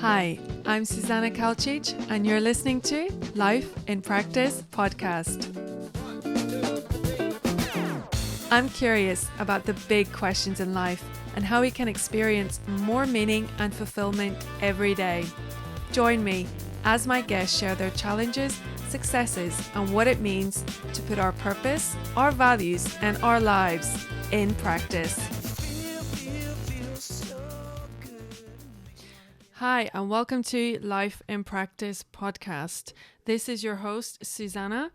Hi, I'm Susanna Kalcic, and you're listening to Life in Practice podcast. I'm curious about the big questions in life and how we can experience more meaning and fulfillment every day. Join me as my guests share their challenges, successes, and what it means to put our purpose, our values, and our lives in practice. Hi, and welcome to Life in Practice podcast. This is your host, Susanna,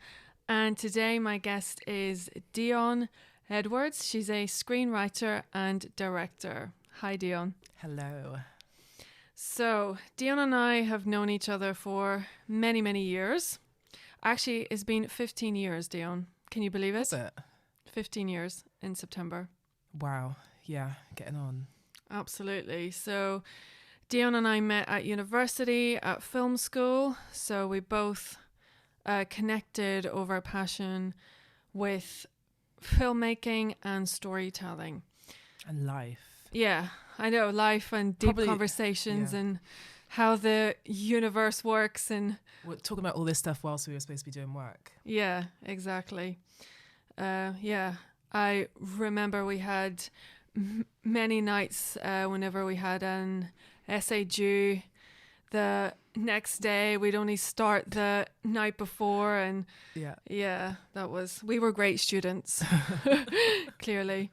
and today my guest is Dionne Edwards. She's a screenwriter and director. Hi, Dionne. Hello. So, Dionne and I have known each other for many, many years. Actually, it's been 15 years, Dionne. Can you believe it? Is it? 15 years in September. Wow. Yeah, getting on. Absolutely. So, Dionne and I met at university, at film school. So we both connected over a passion with filmmaking and storytelling. And life. Yeah, I know, life and deep conversations and how the universe works. And we're talking about all this stuff whilst we were supposed to be doing work. Yeah, exactly. I remember we had many nights whenever we had an essay due the next day. We'd only start the night before, and we were great students. Clearly.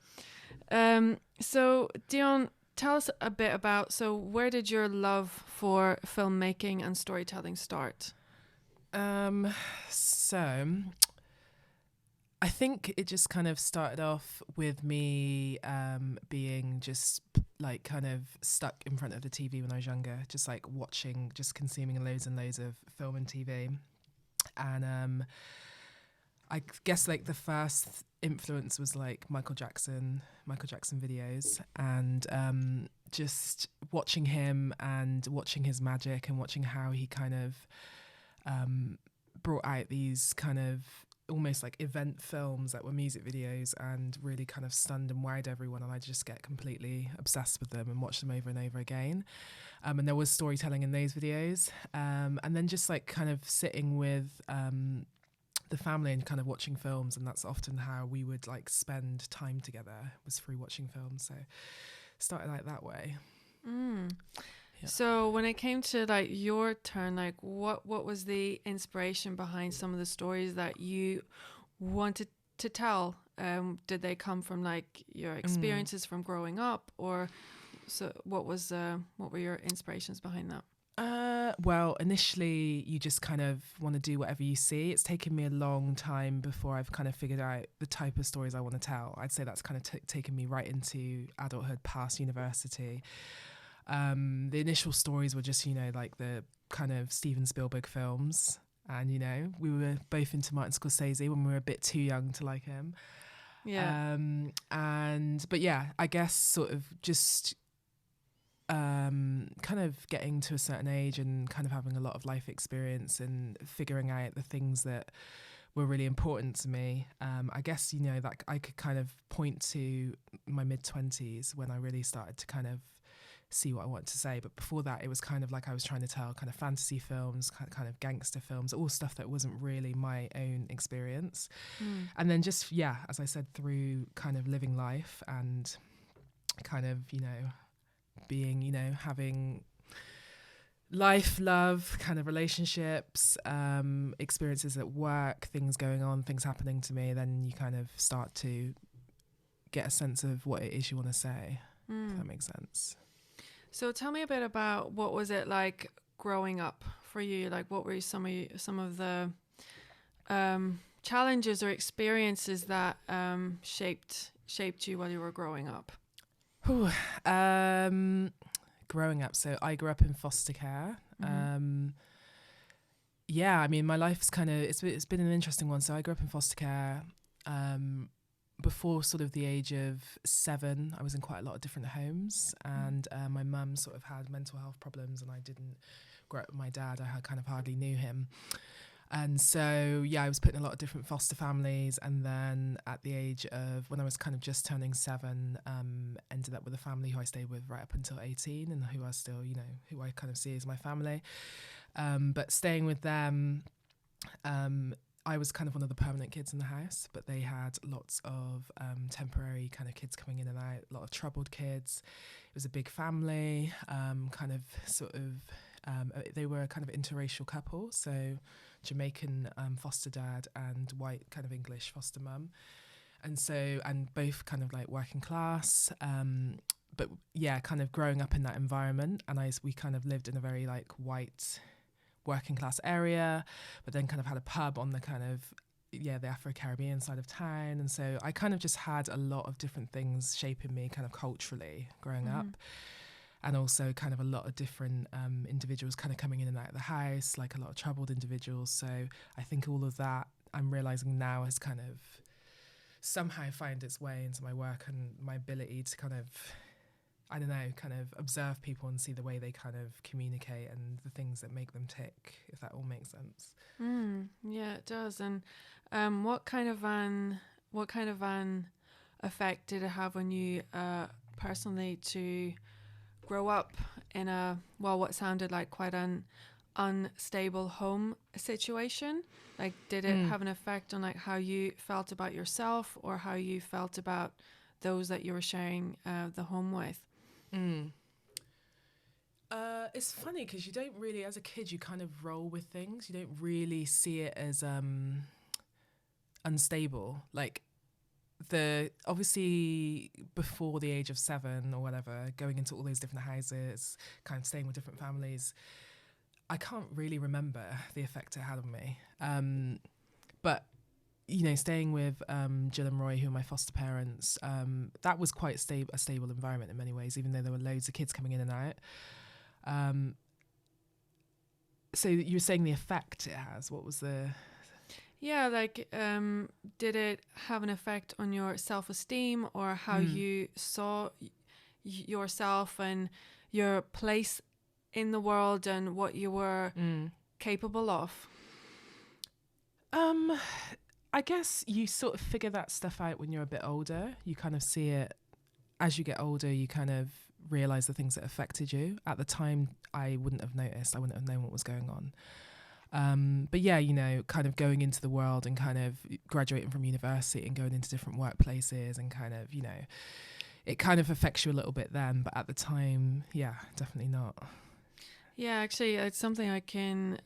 So Dionne, tell us a bit about, where did your love for filmmaking and storytelling start? So I think it just kind of started off with me being just like kind of stuck in front of the TV when I was younger, just like watching, just consuming loads and loads of film and TV. And I guess like the first influence was like Michael Jackson videos, and just watching him and watching his magic and watching how he kind of brought out these kind of almost like event films that were music videos and really kind of stunned and wowed everyone, and I just get completely obsessed with them and watch them over and over again. And there was storytelling in those videos, and then just like kind of sitting with the family and kind of watching films, and that's often how we would like spend time together, was through watching films. So started like that way. Yeah. So when it came to like your turn, like what was the inspiration behind some of the stories that you wanted to tell? Did they come from like your experiences from growing up, or what were your inspirations behind that? Well, initially you just kind of want to do whatever you see. It's taken me a long time before I've kind of figured out the type of stories I want to tell. I'd say that's kind of taken me right into adulthood, past university. The initial stories were just, like the kind of Steven Spielberg films. And, we were both into Martin Scorsese when we were a bit too young to like him. Yeah. But yeah, I guess sort of just kind of getting to a certain age and kind of having a lot of life experience and figuring out the things that were really important to me. I guess, that I could kind of point to my mid-20s when I really started to kind of see what I wanted to say. But before that, it was kind of like I was trying to tell kind of fantasy films, kind of gangster films, all stuff that wasn't really my own experience. And then just, as I said, through kind of living life and kind of, being, having life, love, kind of relationships, experiences at work, things going on, things happening to me, then you kind of start to get a sense of what it is you want to say, if that makes sense. So tell me a bit about what was it like growing up for you? Like, what were some of the challenges or experiences that shaped you while you were growing up? Growing up, so I grew up in foster care. My life's kind of it's been an interesting one. So I grew up in foster care. Before sort of the age of 7, I was in quite a lot of different homes, and my mum sort of had mental health problems, and I didn't grow up with my dad. I kind of hardly knew him. And so, yeah, I was put in a lot of different foster families. And then at the age of, when I was kind of just turning 7, ended up with a family who I stayed with right up until 18 and who I still, you know, who I kind of see as my family. But staying with them, I was kind of one of the permanent kids in the house, but they had lots of temporary kind of kids coming in and out, a lot of troubled kids. It was a big family, they were a kind of interracial couple, so Jamaican foster dad and white kind of English foster mum. And both kind of like working class, but yeah, kind of growing up in that environment. And we kind of lived in a very like white working class area, but then kind of had a pub on the kind of, the Afro-Caribbean side of town. And so I kind of just had a lot of different things shaping me kind of culturally growing up. And also kind of a lot of different individuals kind of coming in and out of the house, like a lot of troubled individuals. So I think all of that I'm realising now has kind of somehow find its way into my work and my ability to kind of, I don't know, kind of observe people and see the way they kind of communicate and the things that make them tick, if that all makes sense. Yeah, it does. And what kind of an effect did it have on you personally to grow up in what sounded like quite an unstable home situation? Like, did it have an effect on like how you felt about yourself or how you felt about those that you were sharing the home with? It's funny because you don't really, as a kid, you kind of roll with things. You don't really see it as unstable. Like, obviously before the age of 7 or whatever, going into all those different houses, kind of staying with different families, I can't really remember the effect it had on me. But you know, staying with Jill and Roy, who are my foster parents, that was quite a stable environment in many ways, even though there were loads of kids coming in and out. So you were saying the effect it has. What was the... Yeah, like, did it have an effect on your self-esteem or how you saw yourself and your place in the world and what you were capable of? I guess you sort of figure that stuff out when you're a bit older. You kind of see it as you get older. You kind of realise the things that affected you. At the time, I wouldn't have noticed. I wouldn't have known what was going on. But yeah, you know, kind of going into the world and kind of graduating from university and going into different workplaces and kind of, you know, it kind of affects you a little bit then. But at the time, yeah, definitely not. Yeah, actually, it's something I can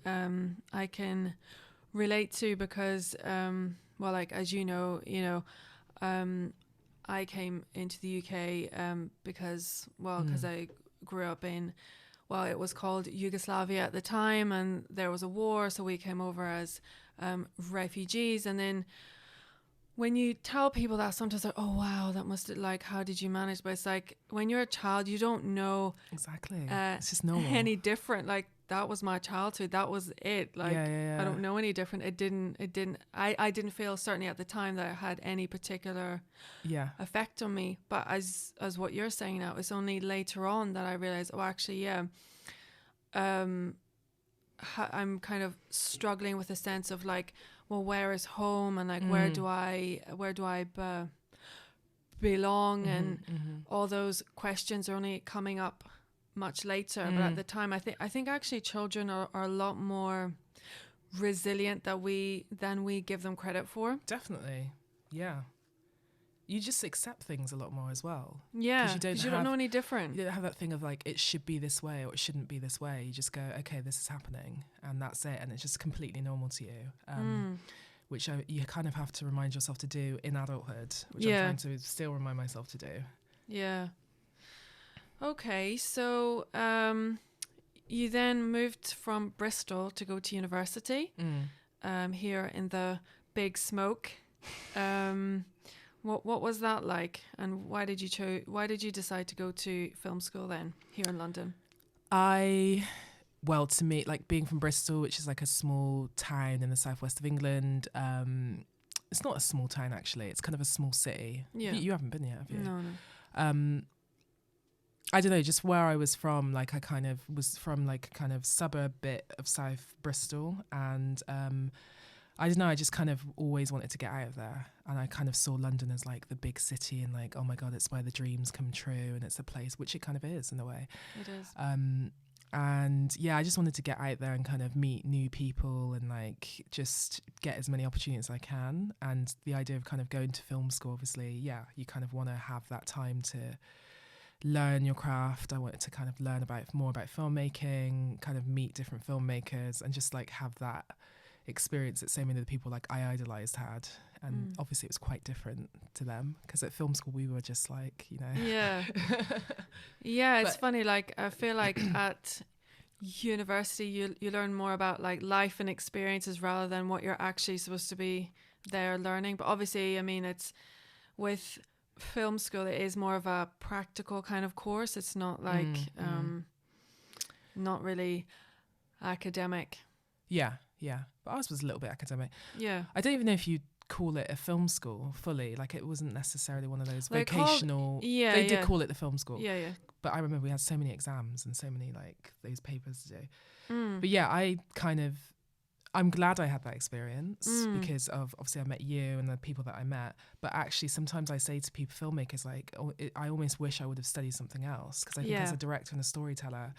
relate to because, well, like, as you know, I came into the UK because I grew up in, well, it was called Yugoslavia at the time, and there was a war, so we came over as refugees. And then when you tell people that, sometimes like, oh wow, that must, like, how did you manage? But it's like, when you're a child, you don't know exactly. It's just normal. any different. Like, that was my childhood. That was it. Like, yeah. I don't know any different. I didn't feel, certainly at the time, that it had any particular effect on me. But as what you're saying now, it's only later on that I realized, oh, actually, yeah, I'm kind of struggling with a sense of like, well, where is home, and like, where do I belong, and all those questions are only coming up much later. But at the time, I think actually children are a lot more resilient than we give them credit for. Definitely, yeah. You just accept things a lot more as well. Yeah, because you don't know any different. You don't have that thing of like, it should be this way or it shouldn't be this way. You just go, okay, this is happening, and that's it, and it's just completely normal to you. Which you kind of have to remind yourself to do in adulthood, which I'm trying to still remind myself to do. Yeah. Okay, so you then moved from Bristol to go to university here in the Big Smoke. What was that like, and why did you decide to go to film school then here in London? Well, to me, like, being from Bristol, which is like a small town in the southwest of England, it's not a small town actually. It's kind of a small city. Yeah. You haven't been yet, have you? No. I don't know, just where I was from, like I kind of was from like a kind of suburb bit of South Bristol, and I don't know, I just kind of always wanted to get out of there, and I kind of saw London as like the big city, and like, oh my God, it's where the dreams come true, and it's a place, which it kind of is in a way. It is. And yeah, I just wanted to get out there and kind of meet new people and like just get as many opportunities as I can. And the idea of kind of going to film school, obviously, yeah, you kind of want to have that time to learn your craft. I wanted to kind of learn more about filmmaking, kind of meet different filmmakers, and just like have that experience that so many of the people like I idolized had. And obviously it was quite different to them, because at film school we were just like, you know. Yeah. Yeah, it's funny, like I feel like at university you learn more about like life and experiences rather than what you're actually supposed to be there learning. But obviously, I mean, it's with film school, it is more of a practical kind of course. It's not like not really academic. Yeah, but ours was a little bit academic. Yeah, I don't even know if you'd call it a film school fully. Like it wasn't necessarily one of those vocational. They did call it the film school. Yeah. But I remember we had so many exams and so many like those papers to do. But yeah, I'm glad I had that experience because of obviously I met you and the people that I met. But actually, sometimes I say to people, filmmakers, like, I almost wish I would have studied something else, because I think as a director and a storyteller,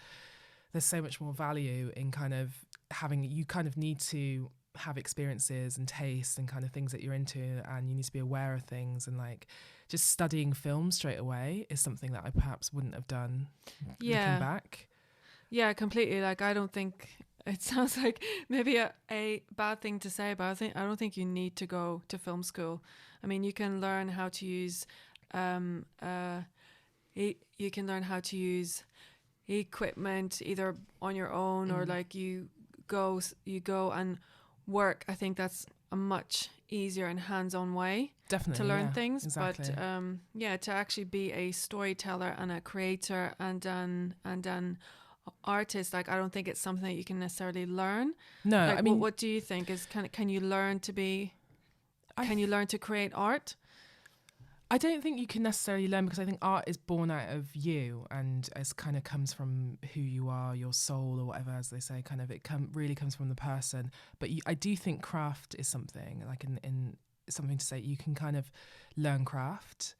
there's so much more value in kind of having, you kind of need to have experiences and tastes and kind of things that you're into, and you need to be aware of things, and like just studying film straight away is something that I perhaps wouldn't have done looking back. Yeah, completely. Like I don't think, it sounds like maybe a bad thing to say, but I don't think you need to go to film school. I mean, you can learn how to use you can learn how to use equipment either on your own or like you go and work. I think that's a much easier and hands-on way definitely to learn things. Exactly. But to actually be a storyteller and a creator and an artist, like I don't think it's something that you can necessarily learn. No, like, I mean, what do you think is can you learn to be can you learn to create art? I don't think you can necessarily learn, because I think art is born out of you, and it kind of comes from who you are, your soul or whatever, as they say, kind of really comes from the person. But I do think craft is something, like in something to say, you can kind of learn craft.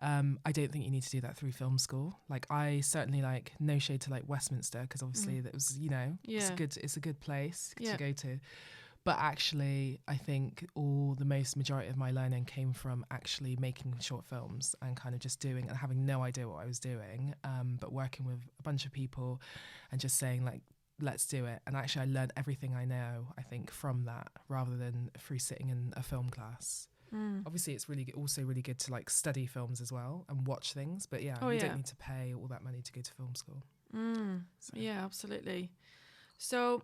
I don't think you need to do that through film school. Like I certainly, like, no shade to like Westminster, because obviously that was, you know, it's a good place to go to. But actually, I think the majority of my learning came from actually making short films and kind of just doing and having no idea what I was doing, but working with a bunch of people and just saying like, let's do it. And actually I learned everything I know, I think, from that, rather than through sitting in a film class. Obviously it's also really good to like study films as well and watch things, but you don't need to pay all that money to go to film school. So. Yeah, absolutely. So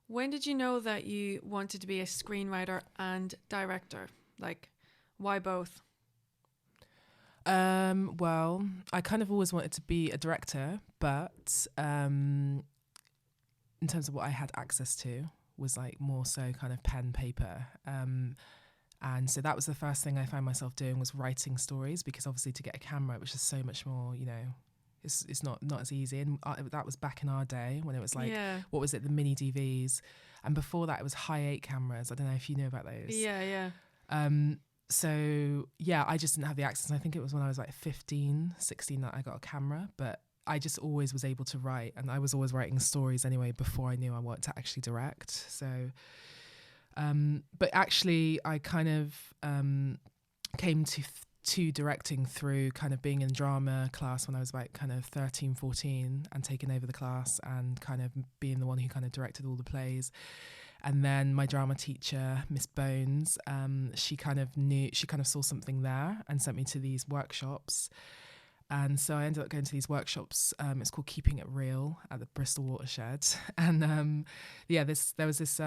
when did you know that you wanted to be a screenwriter and director? Like, why both? Well, I kind of always wanted to be a director, but in terms of what I had access to was like more so kind of pen, paper. And so that was the first thing I found myself doing, was writing stories, because obviously to get a camera, which is so much more, you know, it's not as easy. And that was back in our day when it was like, what was it, the mini DVs, and before that it was high 8 cameras. I don't know if you know about those. So yeah, I just didn't have the access. And I think it was when I was like 15, 16 that I got a camera, but I just always was able to write, and I was always writing stories anyway before I knew I wanted to actually direct. So but actually I kind of came to directing through kind of being in drama class when I was about kind of 13, 14, and taking over the class and kind of being the one who kind of directed all the plays. And then my drama teacher, Miss Bones, she kind of saw something there and sent me to these workshops. And so I ended up going to these workshops. It's called Keeping It Real at the Bristol Watershed. And there was this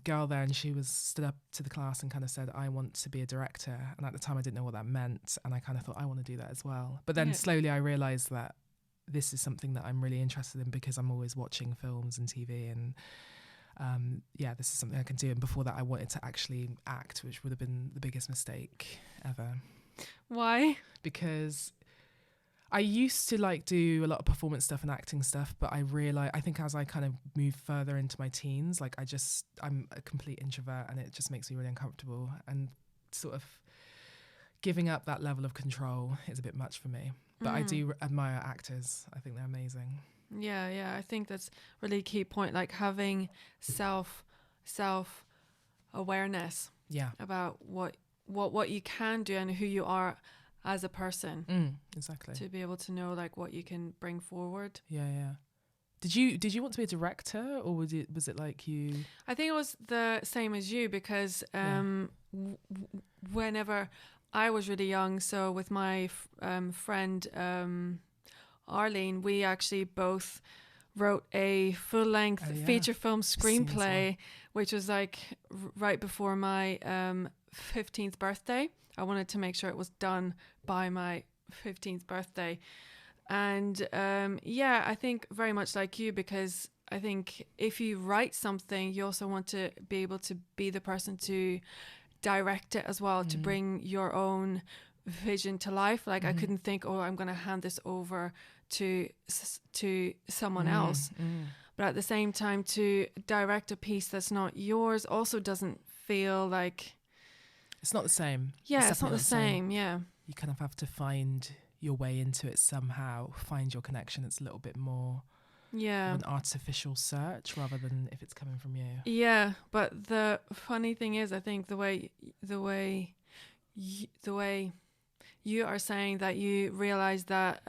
girl there, and she stood up to the class and kind of said, I want to be a director. And at the time I didn't know what that meant. And I kind of thought, I want to do that as well. But then slowly I realised that this is something that I'm really interested in, because I'm always watching films and TV, and this is something I can do. And before that I wanted to actually act, which would have been the biggest mistake ever. Why? Because I used to like do a lot of performance stuff and acting stuff, but I think as I kind of move further into my teens, like I'm a complete introvert, and it just makes me really uncomfortable, and sort of giving up that level of control is a bit much for me. But I do admire actors. I think they're amazing. Yeah. I think that's really a key point, like having self awareness about what you can do and who you are as a person. Exactly. To be able to know like what you can bring forward. Yeah. Did you want to be a director, or was it like you? I think it was the same as you, because whenever I was really young, so with my friend Arlene, we actually both wrote a full-length feature film screenplay, which was like right before my 15th birthday. I wanted to make sure it was done by my 15th birthday. And I think very much like you, because I think if you write something, you also want to be able to be the person to direct it as well, to bring your own vision to life. Like I couldn't think, I'm going to hand this over to someone else. But at the same time, to direct a piece that's not yours also doesn't feel like... It's not the same. Yeah, it's not the same. Yeah. You kind of have to find your way into it somehow, find your connection. It's a little bit more of an artificial search rather than if it's coming from you. Yeah, but the funny thing is, I think the way you are saying that you realized that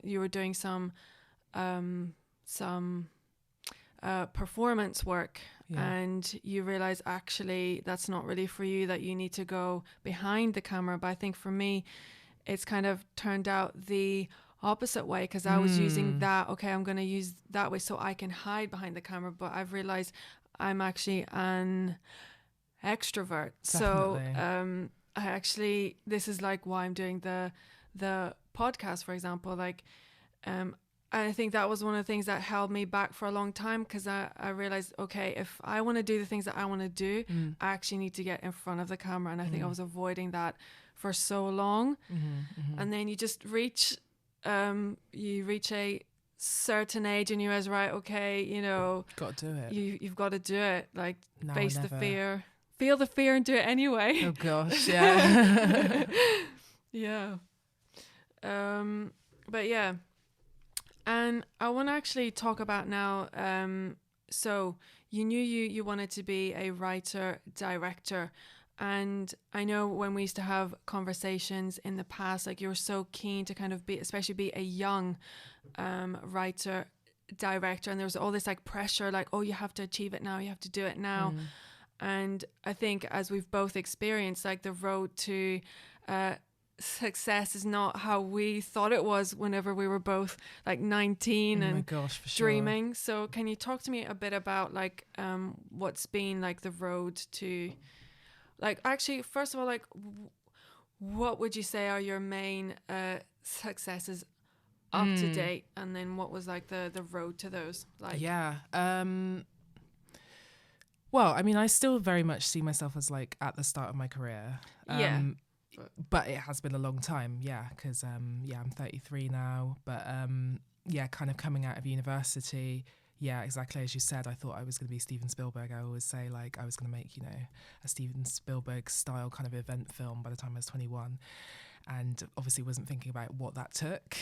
you were doing some performance work, and you realize actually that's not really for you, that you need to go behind the camera. But I think for me, it's kind of turned out the opposite way, because I was using that, I'm going to use that way so I can hide behind the camera, but I've realized I'm actually an extrovert. Definitely. So I actually, this is like why I'm doing the podcast, for example. Like I think that was one of the things that held me back for a long time, because I realized, if I want to do the things that I want to do, I actually need to get in front of the camera. And I think I was avoiding that for so long. And then you just reach a certain age and you realize, right, got to do it. You've got to do it. Like, now face the fear, feel the fear and do it anyway. Oh gosh, yeah. Yeah. But yeah. And I want to actually talk about now, so you knew you wanted to be a writer, director. And I know when we used to have conversations in the past, like you were so keen to kind of be a young writer, director. And there was all this like pressure, like, you have to achieve it now, you have to do it now. And I think as we've both experienced, like the road to success is not how we thought it was whenever we were both like 19 and dreaming. So can you talk to me a bit about like what's been like the road to, like, actually first of all, like what would you say are your main successes up to date, and then what was like the road to those? Like well, I mean, I still very much see myself as like at the start of my career. But it has been a long time, because I'm 33 now, but kind of coming out of university, exactly as you said, I thought I was going to be Steven Spielberg. I always say like I was going to make, a Steven Spielberg style kind of event film by the time I was 21, and obviously wasn't thinking about what that took.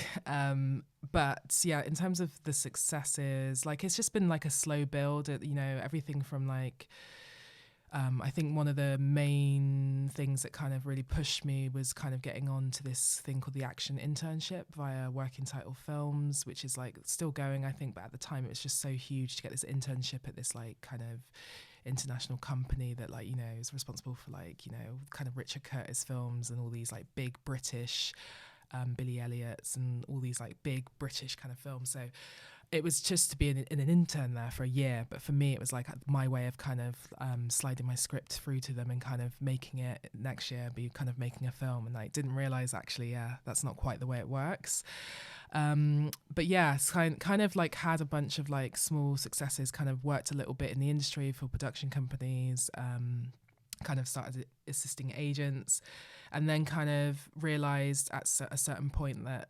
But in terms of the successes, like it's just been like a slow build, everything from like, I think one of the main things that kind of really pushed me was kind of getting on to this thing called the Action Internship via Working Title Films, which is like still going, I think, but at the time it was just so huge to get this internship at this like kind of international company that like, is responsible for like, kind of Richard Curtis films and all these like big British Billy Elliots and all these like big British kind of films. So it was just to be an intern there for a year. But for me, it was like my way of kind of sliding my script through to them and kind of making it next year be kind of making a film. And I didn't realize actually, that's not quite the way it works. But it's kind of like had a bunch of like small successes, kind of worked a little bit in the industry for production companies, kind of started assisting agents, and then kind of realized at a certain point that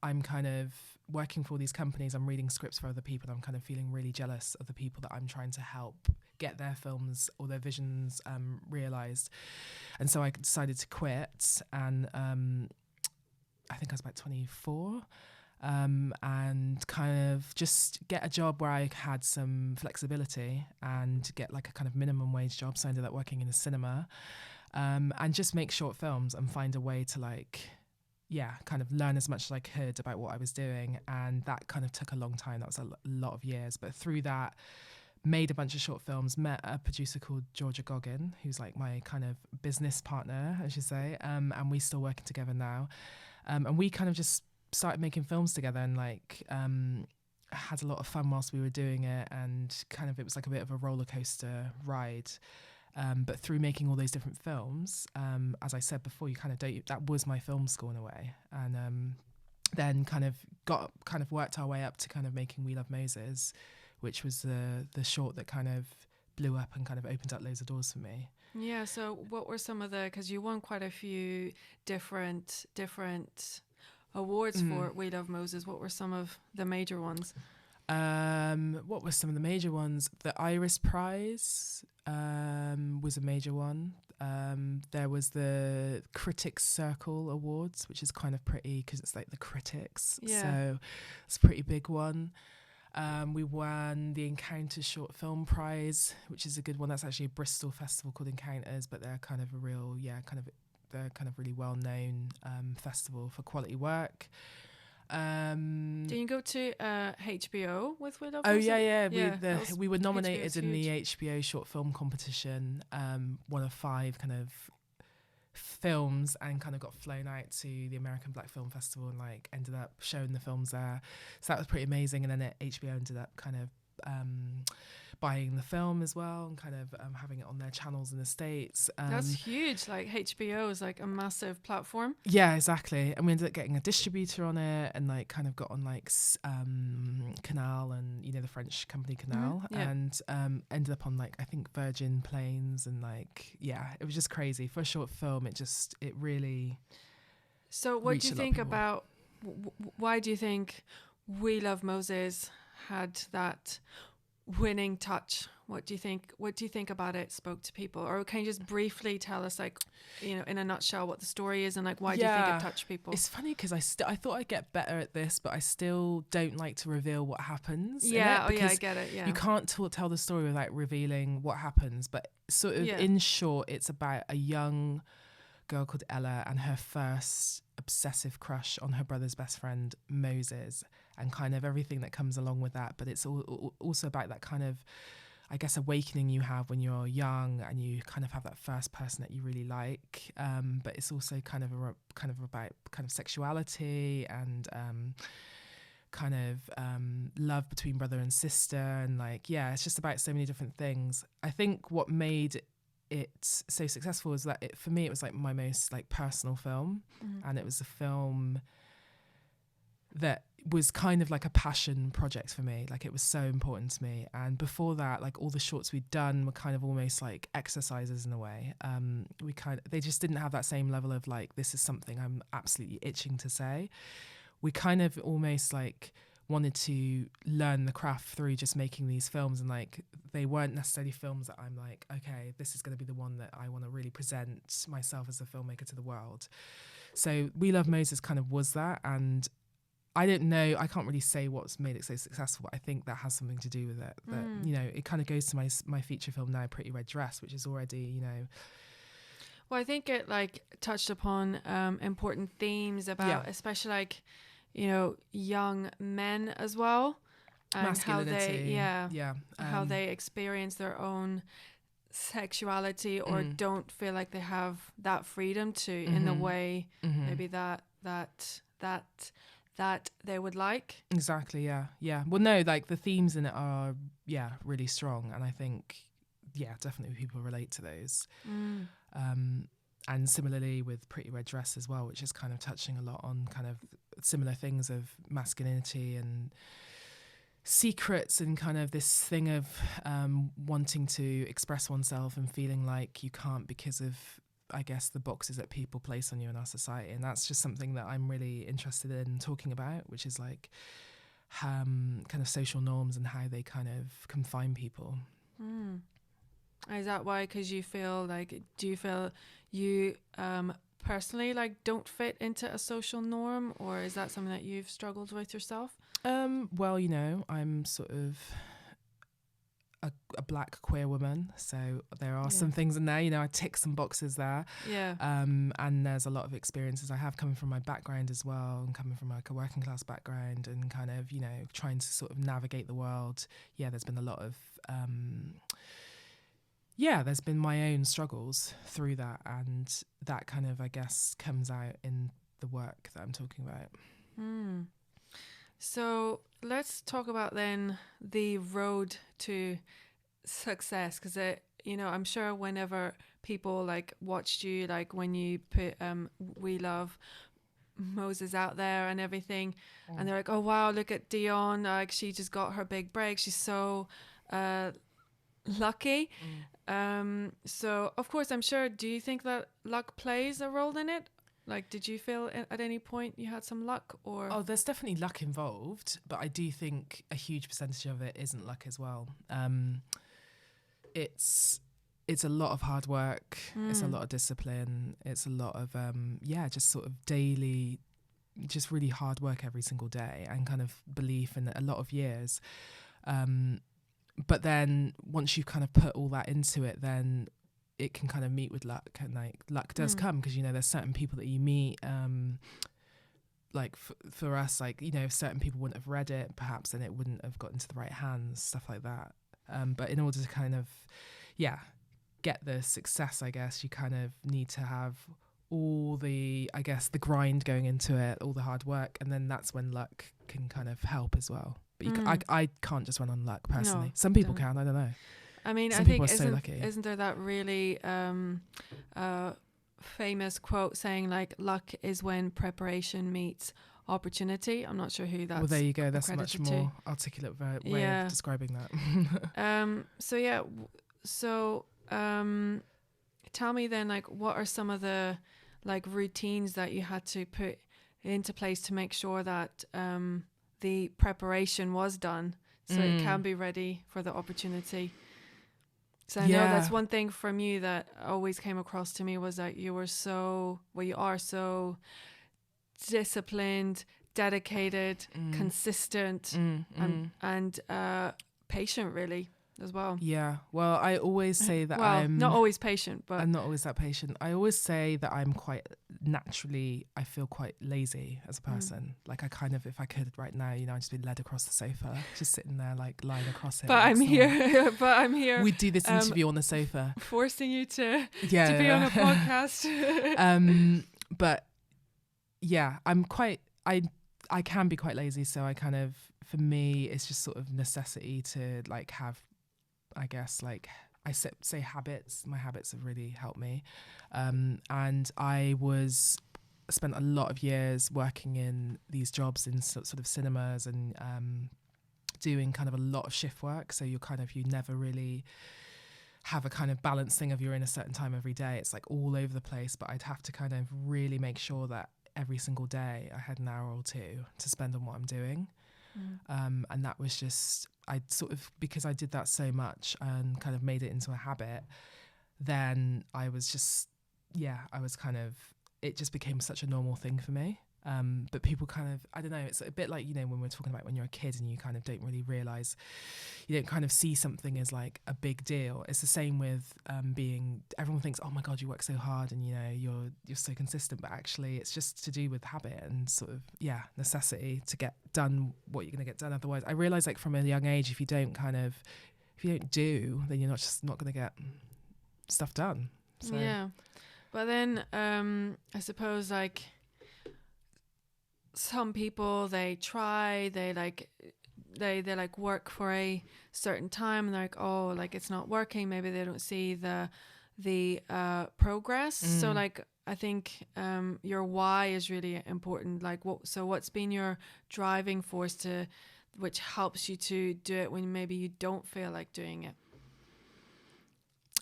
I'm kind of working for these companies, I'm reading scripts for other people, and I'm kind of feeling really jealous of the people that I'm trying to help get their films or their visions realised. And so I decided to quit, and I think I was about 24, and kind of just get a job where I had some flexibility and get like a kind of minimum wage job. So I ended up working in a cinema, and just make short films and find a way to like, yeah, kind of learn as much as I could about what I was doing. And that kind of took a long time. That was a lot of years. But through that, made a bunch of short films, met a producer called Georgia Goggin, who's like my kind of business partner, I should say. And we still working together now. And we kind of just started making films together, and like had a lot of fun whilst we were doing it. And kind of, it was like a bit of a roller coaster ride. But through making all those different films, as I said before, you kind of don't, that was my film school in a way. And then kind of worked our way up to kind of making We Love Moses, which was the short that kind of blew up and kind of opened up loads of doors for me. Yeah, so what were some of the, because you won quite a few different awards for We Love Moses. What were some of the major ones? What were some of the major ones? The Iris Prize was a major one. There was the Critics Circle Awards, which is kind of pretty because it's like the critics. Yeah. So it's a pretty big one. We won the Encounter Short Film Prize, which is a good one. That's actually a Bristol festival called Encounters, but they're kind of a real, they're kind of really well-known festival for quality work. Did you go to HBO with We Love Oh Moses? yeah. We were nominated HBO's in the huge. HBO short film competition, one of 5 kind of films, and kind of got flown out to the American Black Film Festival and like ended up showing the films there. So that was pretty amazing. And then HBO ended up kind of buying the film as well, and kind of having it on their channels in the States. That's huge. Like HBO is like a massive platform. Yeah, exactly. And we ended up getting a distributor on it, and like kind of got on like Canal, and you know, the French company Canal, Yeah. and ended up on like, I think, Virgin Planes, and like, yeah, it was just crazy for a short film. It really. So what do you think about why do you think We Love Moses had that winning touch? What do you think about it spoke to people? Or can you just briefly tell us, like, you know, in a nutshell, what the story is, and like why do you think it touched people? It's funny because I thought I'd get better at this, but I still don't like to reveal what happens. Yeah, I get it. Yeah, you can't tell the story without revealing what happens. But sort of in short, it's about a young girl called Ella and her first obsessive crush on her brother's best friend Moses, and kind of everything that comes along with that. But it's also about that kind of, I guess, awakening you have when you're young and you kind of have that first person that you really like. But it's also kind of about kind of sexuality and kind of love between brother and sister, and like, yeah, it's just about so many different things. I think what made it so successful is that for me it was like my most like personal film, and it was a film that was kind of like a passion project for me. Like, it was so important to me. And before that, like, all the shorts we'd done were kind of almost like exercises in a way. They just didn't have that same level of like, this is something I'm absolutely itching to say. We kind of almost like wanted to learn the craft through just making these films, and like, they weren't necessarily films that I'm like, okay, this is going to be the one that I want to really present myself as a filmmaker to the world. So We Love Moses kind of was that. And I don't know, I can't really say what's made it so successful, but I think that has something to do with it. That, you know, it kind of goes to my feature film now, Pretty Red Dress, which is already, you know. Well, I think it like touched upon important themes about, especially like, you know, young men as well, and how how they experience their own sexuality, or don't feel like they have that freedom to in the way maybe that they would like. Exactly, yeah. Well, no, like, the themes in it are, really strong. And I think, definitely people relate to those. And similarly with Pretty Red Dress as well, which is kind of touching a lot on kind of similar things of masculinity and secrets, and kind of this thing of wanting to express oneself and feeling like you can't because of I guess, the boxes that people place on you in our society. And that's just something that I'm really interested in talking about, which is like kind of social norms and how they kind of confine people. Is that why? Because you feel like, do you feel you personally like don't fit into a social norm, or is that something that you've struggled with yourself? Well, you know, I'm sort of a black queer woman, so there are some things in there, you know, I tick some boxes there. And there's a lot of experiences I have coming from my background as well, and coming from like a working class background, and kind of, you know, trying to sort of navigate the world. There's been a lot of there's been my own struggles through that, and that kind of, I guess, comes out in the work that I'm talking about. So let's talk about then the road to success, because you know, I'm sure whenever people like watched you, like when you put We Love Moses out there and everything, and they're like, oh wow, look at Dionne, like she just got her big break, she's so lucky. So of course, I'm sure, do you think that luck plays a role in it? Like, did you feel at any point you had some luck, or? Oh, there's definitely luck involved, but I do think a huge percentage of it isn't luck as well. It's a lot of hard work. It's a lot of discipline. It's a lot of just sort of daily, just really hard work every single day, and kind of belief in a lot of years. But then once you've kind of put all that into it, then it can kind of meet with luck, and like luck does come, because, you know, there's certain people that you meet, like for us, like, you know, if certain people wouldn't have read it perhaps, then it wouldn't have got into the right hands, stuff like that. But in order to kind of get the success, I guess, you kind of need to have all the, I guess, the grind going into it, all the hard work, and then that's when luck can kind of help as well. But I can't just run on luck personally. No, some people can, I don't know. I mean, Some I think so isn't there that really famous quote saying like luck is when preparation meets opportunity? I'm not sure who that's. Well, there you go. That's a much more to. articulate way of describing that. So tell me then, like, what are some of the like routines that you had to put into place to make sure that the preparation was done, so it can be ready for the opportunity? So I know that's one thing from you that always came across to me, was that you are so disciplined, dedicated, consistent, and patient, really, as well. Yeah. Well, I always say that I'm not always patient, but I'm not always that patient. I always say that I'm quite naturally, I feel quite lazy as a person. Like, I kind of, if I could right now, you know, I'd just be led across the sofa, just sitting there, like lying across it. But I'm here. We'd do this interview on the sofa, forcing you to be on a podcast. But yeah, I can be quite lazy. So I kind of, for me, it's just sort of necessity to like have, I guess, like I say habits. My habits have really helped me. And I spent a lot of years working in these jobs in sort of cinemas, and doing kind of a lot of shift work. So you never really have a kind of balanced thing of you're in a certain time every day. It's like all over the place, but I'd have to kind of really make sure that every single day I had an hour or two to spend on what I'm doing. And that was just, I sort of, because I did that so much and kind of made it into a habit, then I was just, it just became such a normal thing for me. But people kind of, I don't know, it's a bit like, you know, when we're talking about when you're a kid and you kind of don't really realise, you don't kind of see something as like a big deal. It's the same with everyone thinks, oh my God, you work so hard and, you know, you're so consistent, but actually it's just to do with habit and sort of, necessity to get done what you're going to get done. Otherwise, I realise, like, from a young age, if you don't do, then you're not going to get stuff done. So. Yeah. But then I suppose, like, some people, they work for a certain time and they're like, oh, like it's not working, maybe they don't see the progress. So like, I think your why is really important. Like, what's been your driving force which helps you to do it when maybe you don't feel like doing it?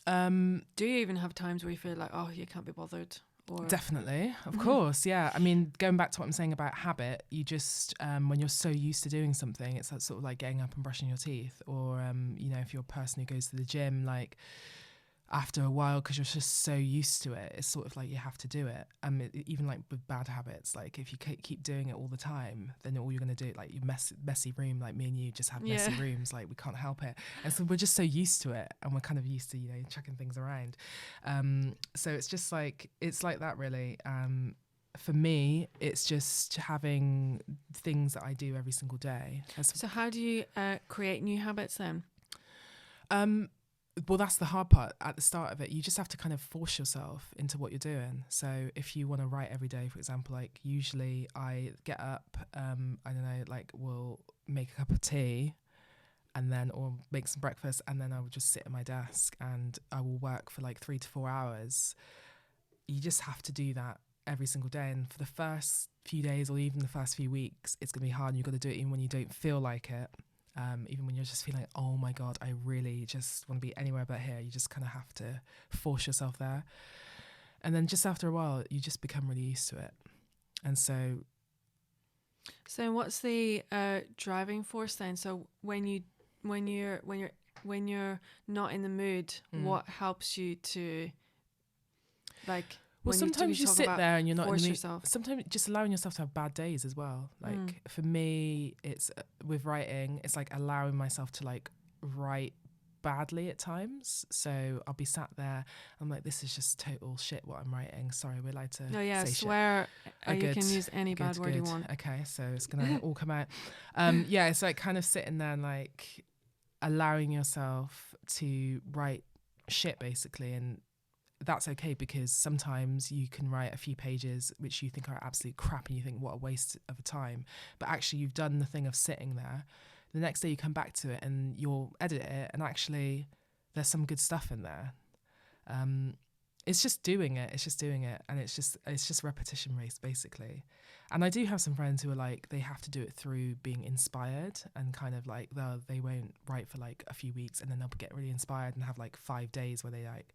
Do you even have times where you feel like, oh, you can't be bothered? Or Definitely, of course, yeah. I mean, going back to what I'm saying about habit, you just when you're so used to doing something, it's that sort of like getting up and brushing your teeth, or you know, if you're a person who goes to the gym, like after a while, because you're just so used to it, it's sort of like you have to do it. Even like with bad habits, like if you keep doing it all the time, then all you're going to do, like your messy room, like me and you just have messy rooms, like we can't help it. And so we're just so used to it, and we're kind of used to, you know, chucking things around. So it's just like, it's like that really. For me, it's just having things that I do every single day. So how do you create new habits then? Well, that's the hard part at the start of it. You just have to kind of force yourself into what you're doing. So if you want to write every day, for example, like usually I get up, I don't know, like we'll make a cup of tea and then, or make some breakfast, and then I will just sit at my desk and I will work for like 3 to 4 hours. You just have to do that every single day. And for the first few days or even the first few weeks, it's going to be hard, and you've got to do it even when you don't feel like it. Even when you're just feeling like, oh my God, I really just want to be anywhere but here. You just kind of have to force yourself there. And then just after a while, you just become really used to it. And so what's the driving force then? So when you're not in the mood, what helps you to like? Well, sometimes you sit there and you're not in the mood. Yourself. Sometimes just allowing yourself to have bad days as well. Like for me, it's with writing, it's like allowing myself to like write badly at times. So I'll be sat there, I'm like, this is just total shit what I'm writing. Sorry, we're allowed to say swear. Shit. You can use any bad word you want. Okay, so it's gonna all come out. Yeah, it's like kind of sitting there and like allowing yourself to write shit basically, and that's okay, because sometimes you can write a few pages which you think are absolute crap and you think, what a waste of a time, but actually you've done the thing of sitting there. The next day you come back to it and you'll edit it, and actually there's some good stuff in there. It's just doing it, and it's just repetition race basically. And I do have some friends who are like, they have to do it through being inspired, and kind of like they won't write for like a few weeks and then they'll get really inspired and have like 5 days where they like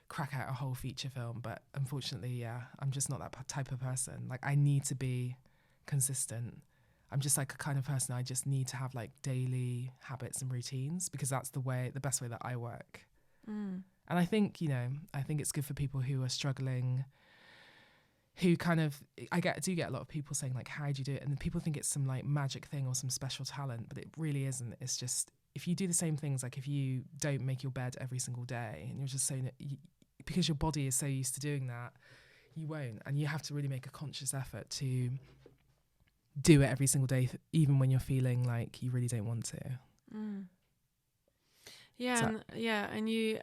crack out a whole feature film. But unfortunately, yeah, I'm just not that type of person. Like I need to be consistent. I'm just like a kind of person, I just need to have like daily habits and routines, because that's the best way that I work. And I think, you know, I think it's good for people who are struggling, who kind of, I do get a lot of people saying like, how do you do it? And people think it's some like magic thing or some special talent, but it really isn't. It's just, if you do the same things, like if you don't make your bed every single day and you're just saying that because your body is so used to doing that, you won't. And you have to really make a conscious effort to do it every single day, even when you're feeling like you really don't want to. Yeah, and you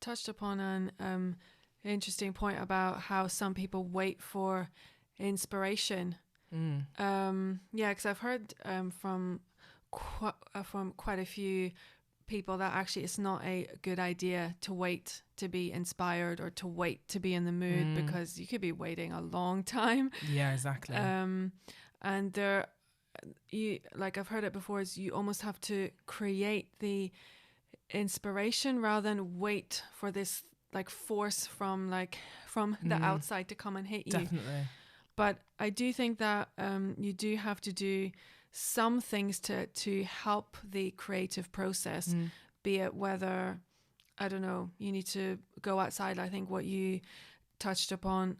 touched upon an interesting point about how some people wait for inspiration. Because I've heard from quite a few people that actually it's not a good idea to wait to be inspired or to wait to be in the mood, because you could be waiting a long time. Yeah, exactly. And I've heard it before, is you almost have to create the inspiration rather than wait for this like force from the outside to come and hit you. Definitely. But I do think that you do have to do some things to help the creative process, be it whether, I don't know, you need to go outside. I think what you touched upon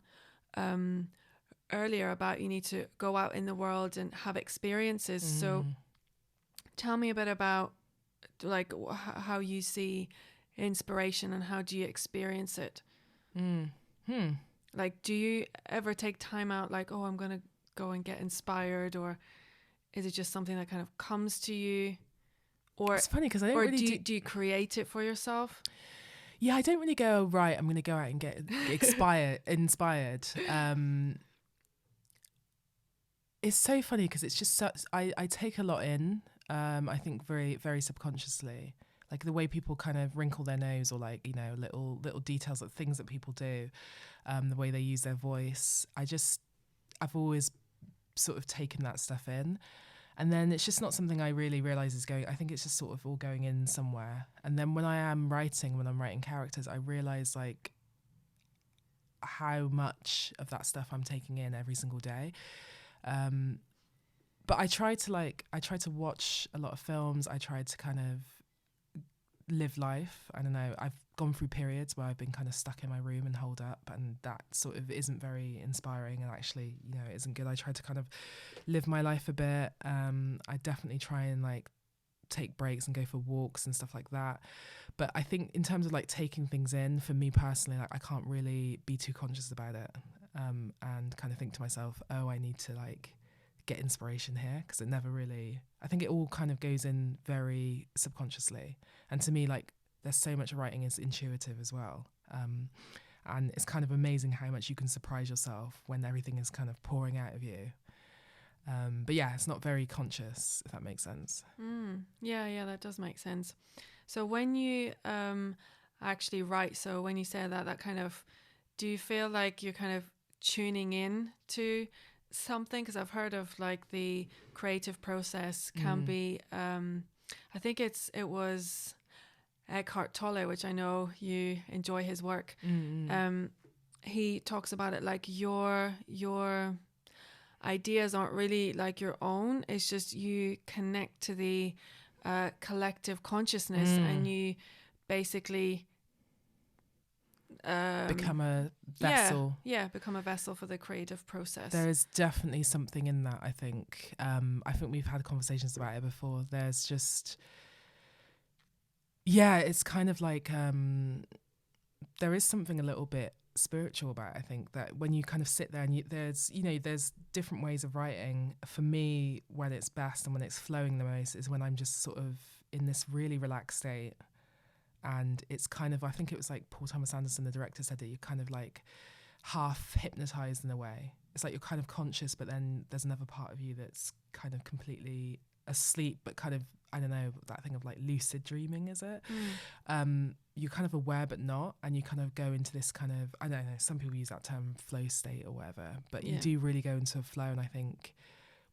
earlier about you need to go out in the world and have experiences. So tell me a bit about like how you see inspiration and how do you experience it? Like, do you ever take time out like, oh, I'm going to go and get inspired, or is it just something that kind of comes to you? Or it's funny because I don't really do you create it for yourself? Yeah, I don't really go, right, I'm going to go out and get inspired. It's so funny because it's just such, I take a lot in, I think very, very subconsciously. Like the way people kind of wrinkle their nose, or like, you know, little details of things that people do, the way they use their voice. I've always sort of taken that stuff in. And then it's just not something I really realise is going, I think it's just sort of all going in somewhere. And then when I'm writing characters, I realise like how much of that stuff I'm taking in every single day. But I try to watch a lot of films. I try to kind of live life. I don't know. I've gone through periods where I've been kind of stuck in my room and holed up, and that sort of isn't very inspiring, and actually, you know, it isn't good. I try to kind of live my life a bit. I definitely try and like take breaks and go for walks and stuff like that. But I think in terms of like taking things in, for me personally, like I can't really be too conscious about it, and kind of think to myself, oh, I need to like get inspiration here, because it never really, I think it all kind of goes in very subconsciously. And to me, like there's so much writing is intuitive as well. And it's kind of amazing how much you can surprise yourself when everything is kind of pouring out of you. But yeah, it's not very conscious, if that makes sense. Yeah, that does make sense. So when you actually write, so when you say that kind of, do you feel like you're kind of tuning in to something? Because I've heard of like the creative process can be, I think it was Eckhart Tolle, which I know you enjoy his work. He talks about it like your ideas aren't really like your own. It's just you connect to the collective consciousness, and you basically become a vessel. Yeah, become a vessel for the creative process. There is definitely something in that, I think. I think we've had conversations about it before. There's just, yeah, it's kind of like there is something a little bit spiritual about it, I think, that when you kind of sit there and there's different ways of writing. For me, when it's best and when it's flowing the most is when I'm just sort of in this really relaxed state. And it's kind of, I think it was like Paul Thomas Anderson, the director, said that you're kind of like half hypnotized in a way. It's like you're kind of conscious, but then there's another part of you that's kind of completely asleep, but kind of, I don't know, that thing of like lucid dreaming, is it? You're kind of aware but not, and you kind of go into this kind of, I don't know, some people use that term flow state or whatever, but you do really go into a flow. And I think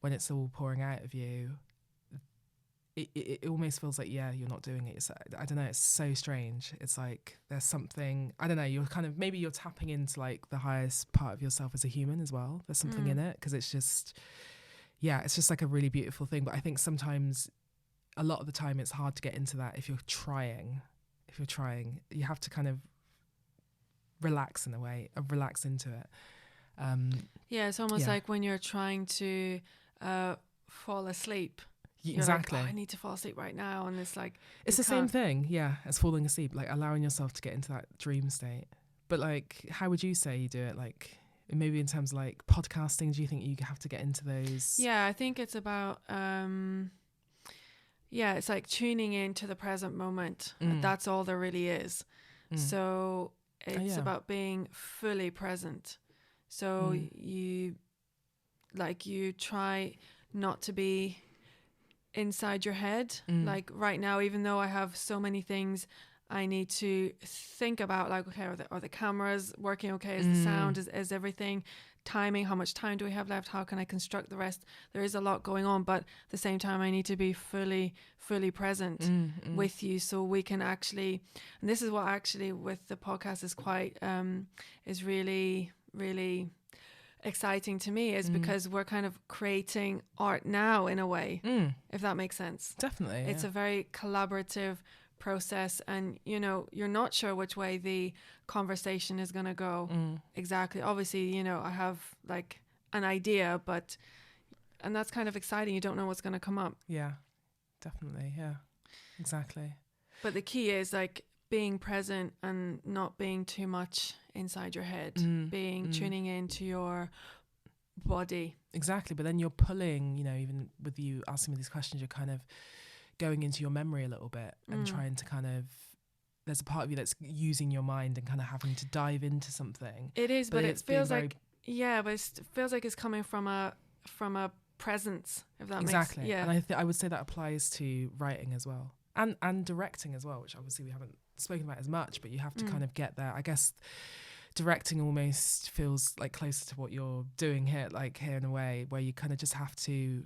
when it's all pouring out of you, it almost feels like, yeah, you're not doing it. It's, I don't know, it's so strange. It's like there's something, I don't know, you're kind of, maybe you're tapping into like the highest part of yourself as a human as well. There's something in it, because it's just, yeah, it's just like a really beautiful thing. But I think sometimes, a lot of the time, it's hard to get into that if you're trying. You have to kind of relax in a way, relax into it. Yeah, it's almost like when you're trying to fall asleep. Exactly. Like, I need to fall asleep right now, and it's like it's the same thing, yeah, as falling asleep, like allowing yourself to get into that dream state. But like, how would you say you do it? Like, maybe in terms of like podcasting, do you think you have to get into those? Yeah, I think it's about it's like tuning into the present moment. That's all there really is. So it's about being fully present. So you try not to be inside your head. Like right now, even though I have so many things I need to think about, like, okay, are the cameras working okay? Is the sound, is everything, timing, how much time do we have left? How can I construct the rest? There is a lot going on, but at the same time, I need to be fully present with you, so we can actually, and this is what actually with the podcast is quite, is really, really exciting to me, is because we're kind of creating art now in a way, if that makes sense. Definitely. It's a very collaborative process, and you're not sure which way the conversation is going to go exactly. Obviously, I have like an idea, and that's kind of exciting. You don't know what's going to come up. Yeah, definitely. Yeah, exactly. But the key is like being present and not being too much inside your head, tuning into your body. Exactly. But then you're pulling, even with you asking me these questions, you're kind of going into your memory a little bit and trying to kind of, there's a part of you that's using your mind and kind of having to dive into something. It is, but it feels like, but it feels like it's coming from a presence, if that exactly. makes sense. Yeah. And I would say that applies to writing as well, and directing as well, which obviously we haven't spoken about as much, but you have to kind of get there. I guess directing almost feels like closer to what you're doing here in a way, where you kind of just have to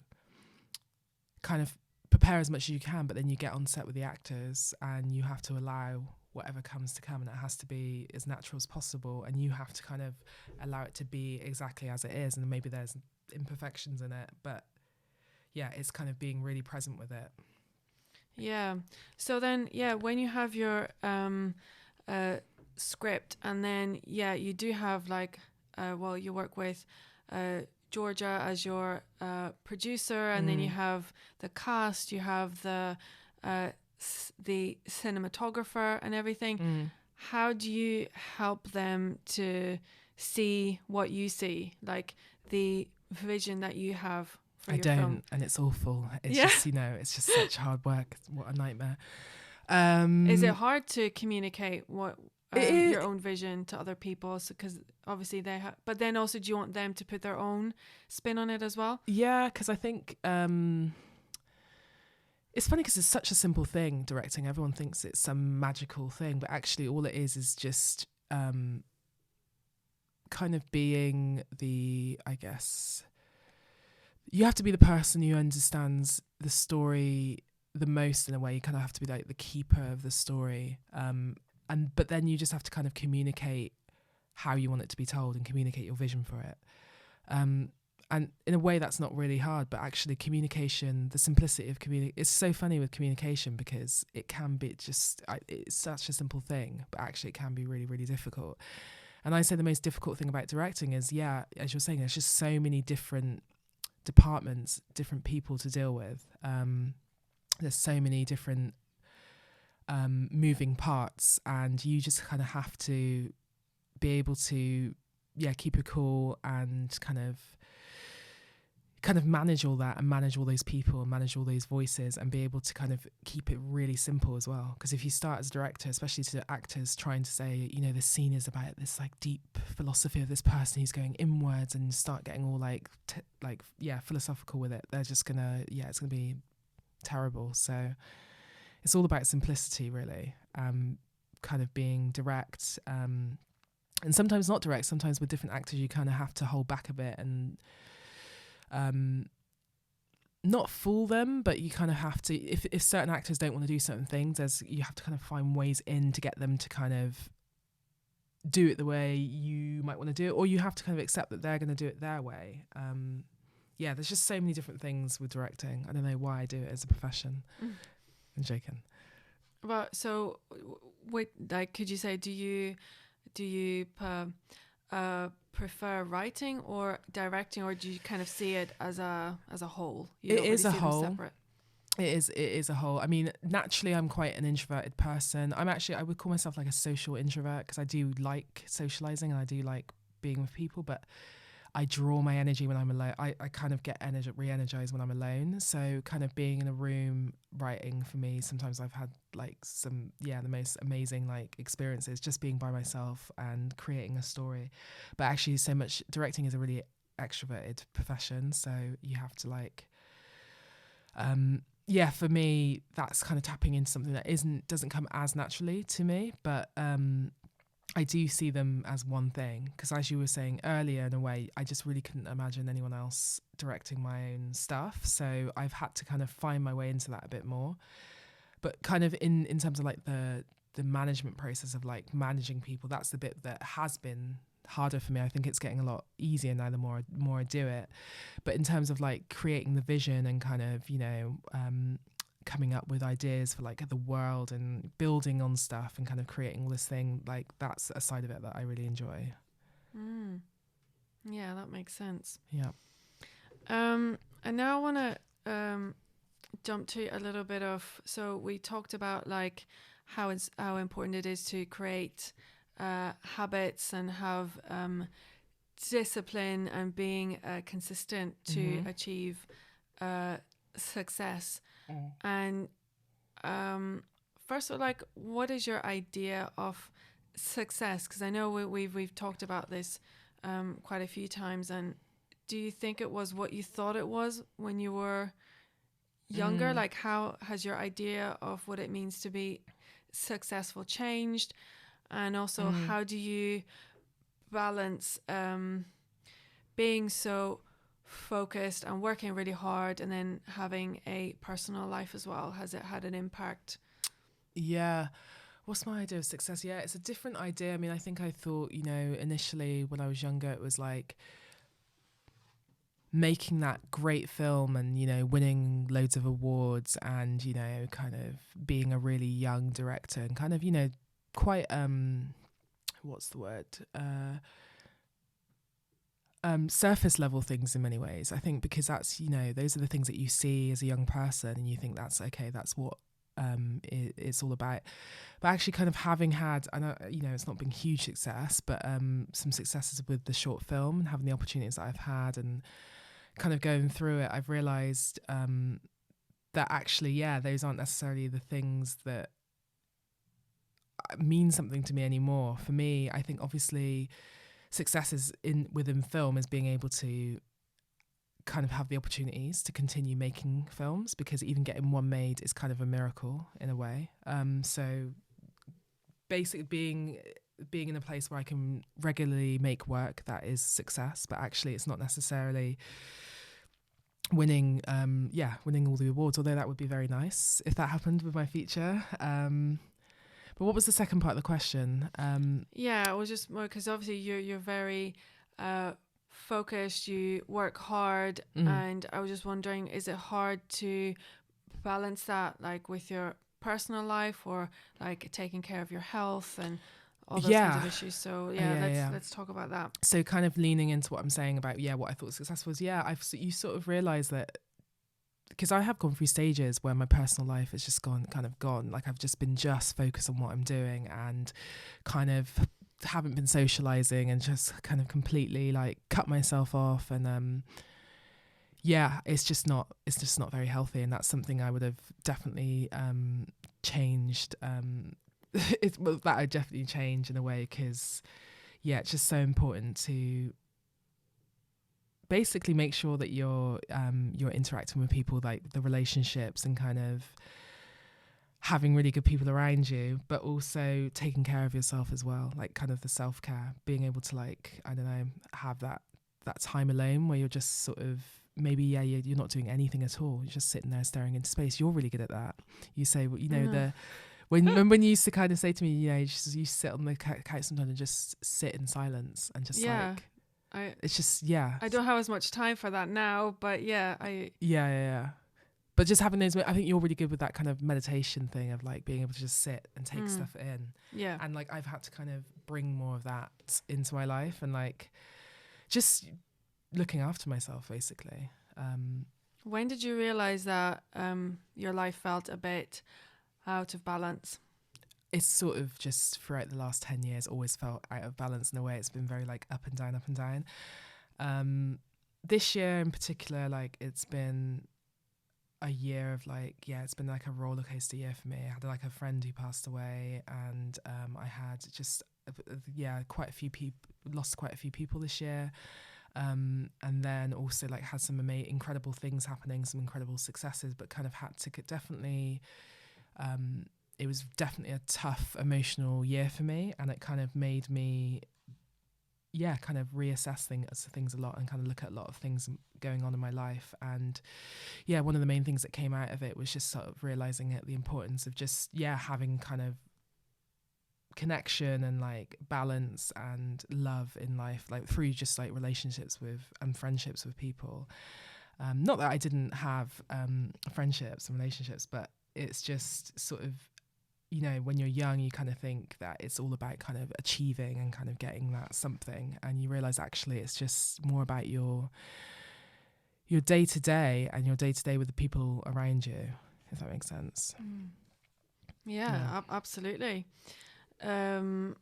kind of prepare as much as you can, but then you get on set with the actors and you have to allow whatever comes to come, and it has to be as natural as possible, and you have to kind of allow it to be exactly as it is, and maybe there's imperfections in it, but yeah, it's kind of being really present with it. Yeah. So then, yeah, when you have your script, and then you do have like, you work with Georgia as your producer, and then you have the cast, you have the cinematographer and everything. How do you help them to see what you see, like the vision that you have for your film? And it's awful. It's just, it's just such hard work. What a nightmare. Is it hard to communicate what your own vision to other people? So, because obviously they have, but then also, do you want them to put their own spin on it as well? Yeah, because I think it's funny because it's such a simple thing, directing. Everyone thinks it's some magical thing, but actually all it is just kind of being I guess, you have to be the person who understands the story the most in a way. You kind of have to be like the keeper of the story. But then you just have to kind of communicate how you want it to be told and communicate your vision for it. And in a way that's not really hard, but actually communication, the simplicity of communication, it's so funny with communication because it can be just, it's such a simple thing, but actually it can be really, really difficult. And I say the most difficult thing about directing is, as you're saying, there's just so many different departments, different people to deal with. There's so many different moving parts, and you just kind of have to be able to keep it cool and kind of manage all that and manage all those people and manage all those voices and be able to kind of keep it really simple as well. Because if you start as a director, especially to actors, trying to say, the scene is about this like deep philosophy of this person who's going inwards, and start getting all philosophical with it, they're just gonna it's gonna be terrible. So it's all about simplicity, really. Kind of being direct, and sometimes not direct. Sometimes with different actors you kind of have to hold back a bit and not fool them, but you kind of have to, if certain actors don't want to do certain things, you have to kind of find ways in to get them to kind of do it the way you might want to do it, or you have to kind of accept that they're going to do it their way. There's just so many different things with directing. I don't know why I do it as a profession. I'm joking. Well, so could you say, do you prefer writing or directing, or do you kind of see it as a whole? It is a whole. It is a whole. I mean, naturally, I'm quite an introverted person. I would call myself like a social introvert because I do like socializing and I do like being with people, but I draw my energy when I'm alone. I kind of get re-energized when I'm alone. So kind of being in a room writing, for me, sometimes I've had like some, the most amazing like experiences just being by myself and creating a story. But actually so much, directing is a really extroverted profession. So you have to like, for me, that's kind of tapping into something that doesn't come as naturally to me. But I do see them as one thing, because as you were saying earlier, in a way, I just really couldn't imagine anyone else directing my own stuff. So I've had to kind of find my way into that a bit more. But kind of in terms of like the management process of like managing people, that's the bit that has been harder for me. I think it's getting a lot easier now the more I do it. But in terms of like creating the vision and kind of, coming up with ideas for like the world and building on stuff and kind of creating all this thing, like that's a side of it that I really enjoy. Yeah, that makes sense. Yeah. And now I want to jump to a little bit of, so we talked about like how important it is to create habits and have discipline and being consistent to achieve success. And first of all, like, what is your idea of success? Because I know we've talked about this quite a few times. And do you think it was what you thought it was when you were younger? Like, how has your idea of what it means to be successful changed? And also, how do you balance being so focused and working really hard and then having a personal life as well? Has it had an impact? Yeah. What's my idea of success? Yeah, it's a different idea. I mean, I think I thought, initially when I was younger, it was like making that great film and, winning loads of awards and, kind of being a really young director and kind of, quite, what's the word? Surface level things in many ways. I think because that's, those are the things that you see as a young person and you think that's okay, that's what it's all about. But actually kind of having had, I know, it's not been huge success, but some successes with the short film and having the opportunities that I've had and kind of going through it, I've realised that actually, those aren't necessarily the things that mean something to me anymore. For me, I think obviously success is within film is being able to kind of have the opportunities to continue making films, because even getting one made is kind of a miracle in a way. So basically being in a place where I can regularly make work, that is success, but actually it's not necessarily winning all the awards, although that would be very nice if that happened with my feature. But what was the second part of the question? It was just more because obviously you're very focused, you work hard, and I was just wondering, is it hard to balance that like with your personal life or like taking care of your health and all those kinds of issues? So let's talk about that. So kind of leaning into what I'm saying about what I thought success was. You sort of realize that, because I have gone through stages where my personal life has just gone. Like I've just been focused on what I'm doing and kind of haven't been socializing and just kind of completely like cut myself off. And it's just not very healthy. And that's something I would have definitely changed. That I definitely change in a way, because it's just so important to basically make sure that you're interacting with people, like the relationships and kind of having really good people around you, but also taking care of yourself as well, like kind of the self-care, being able to like, I don't know, have that time alone where you're just sort of maybe you're not doing anything at all, you're just sitting there staring into space. You're really good at that. You say, when you used to kind of say to me, you sit on the couch sometimes and just sit in silence and just it's just I don't have as much time for that now, but but just having those, I think you're really good with that kind of meditation thing of like being able to just sit and take stuff in. And like I've had to kind of bring more of that into my life and like just looking after myself basically. When did you realize that your life felt a bit out of balance? It's sort of just throughout the last 10 years always felt out of balance in a way. It's been very like up and down. This year in particular, like it's been a year of like, it's been like a roller coaster year for me. I had like a friend who passed away, and I had just quite a few people, lost quite a few people this year. And then also like had some incredible things happening, some incredible successes, but kind of had to definitely it was definitely a tough emotional year for me, and it kind of made me kind of reassess things a lot and kind of look at a lot of things going on in my life. And one of the main things that came out of it was just sort of realizing the importance of just having kind of connection and like balance and love in life, like through just like relationships with and friendships with people. Not that I didn't have friendships and relationships, but it's just sort of, when you're young, you kind of think that it's all about kind of achieving and kind of getting that something, and you realize actually it's just more about your day to day and your day to day with the people around you, if that makes sense. Absolutely. And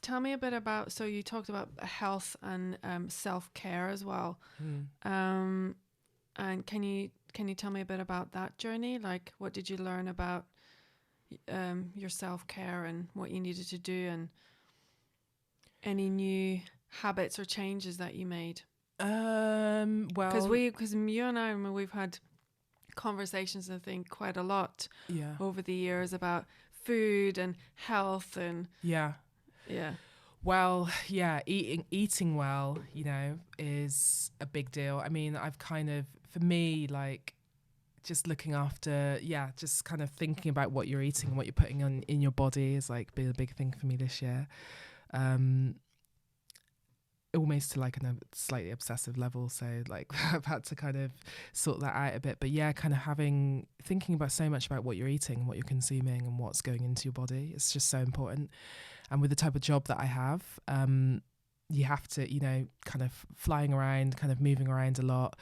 tell me a bit about, so you talked about health and self-care as well. And can you tell me a bit about that journey? Like, what did you learn about your self-care and what you needed to do, and any new habits or changes that you made? Well, because you and I mean, we've had conversations, I think, quite a lot over the years about food and health and Well, yeah, eating well, you know, is a big deal. I mean, I've kind of, for me, like, just looking after, yeah, just kind of thinking about what you're eating and what you're putting on in your body is like been a big thing for me this year. Almost to like a slightly obsessive level. So like I've had to kind of sort that out a bit. But yeah, kind of thinking about so much about what you're eating and what you're consuming and what's going into your body. It's just so important. And with the type of job that I have, you have to, you know, kind of flying around, kind of moving around a lot,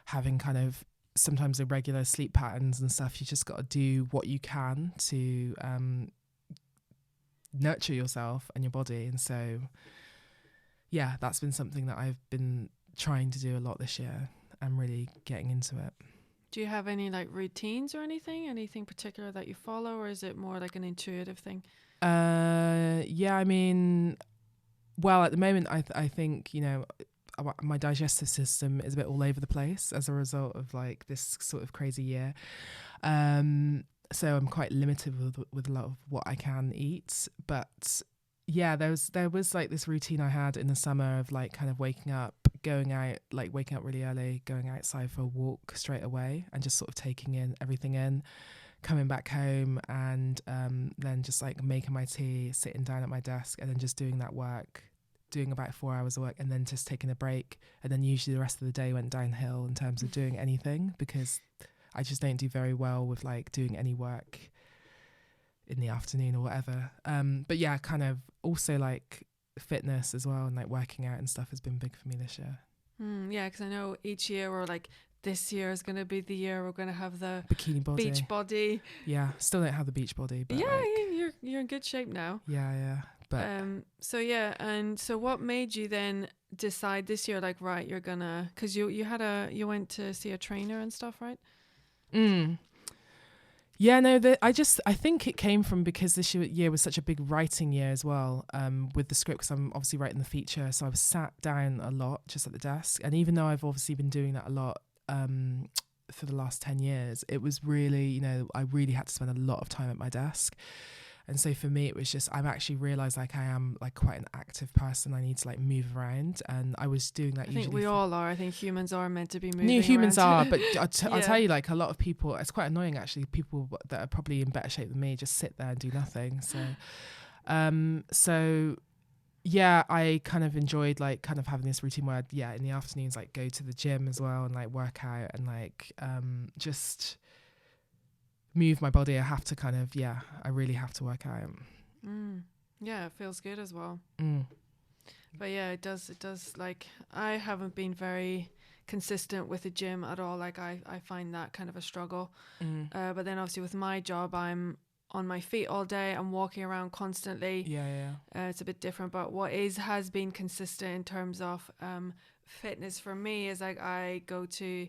having kind of sometimes irregular sleep patterns and stuff. You just got to do what you can to nurture yourself and your body. And so, yeah, that's been something that I've been trying to do a lot this year. I'm really getting into it. Do you have any like routines or anything particular that you follow, or is it more like an intuitive thing? Yeah, I mean, well, at the moment, I think, you know, my digestive system is a bit all over the place as a result of like this sort of crazy year. So I'm quite limited with a lot of what I can eat. But yeah, there was like this routine I had in the summer of like kind of waking up really early, going outside for a walk straight away and just sort of taking everything in, coming back home and then just like making my tea, sitting down at my desk and then just doing that work, doing about 4 hours of work and then just taking a break. And then usually the rest of the day went downhill in terms of doing anything because I just don't do very well with like doing any work in the afternoon or whatever. But yeah, kind of also like fitness as well and like working out and stuff has been big for me this year. Yeah, because I know each year we're like, this year is going to be the year we're going to have the bikini body. Beach body. Yeah, still don't have the beach body. But yeah, like, you're in good shape now. Yeah. But so yeah, and so what made you then decide this year, like, right, you're gonna, because you went to see a trainer and stuff, right? Yeah, no, I think it came from because this year was such a big writing year as well, with the script, because I'm obviously writing the feature. So I was sat down a lot just at the desk. And even though I've obviously been doing that a lot for the last 10 years, it was really, you know, I really had to spend a lot of time at my desk. And so for me, it was just, I've actually realised like I am like quite an active person. I need to like move around. And I was doing that usually. I think we all are. I think humans are meant to be moving New humans around. are, but I'll tell you, like a lot of people, it's quite annoying actually, people that are probably in better shape than me just sit there and do nothing. So yeah, I kind of enjoyed like kind of having this routine where I'd, in the afternoons, like go to the gym as well and like work out and like just move my body. I have to kind of, I really have to work out. Yeah, it feels good as well. But yeah, it does like, I haven't been very consistent with the gym at all. Like I find that kind of a struggle. But then obviously with my job, I'm on my feet all day. I'm walking around constantly. It's a bit different, but what has been consistent in terms of fitness for me is like I go to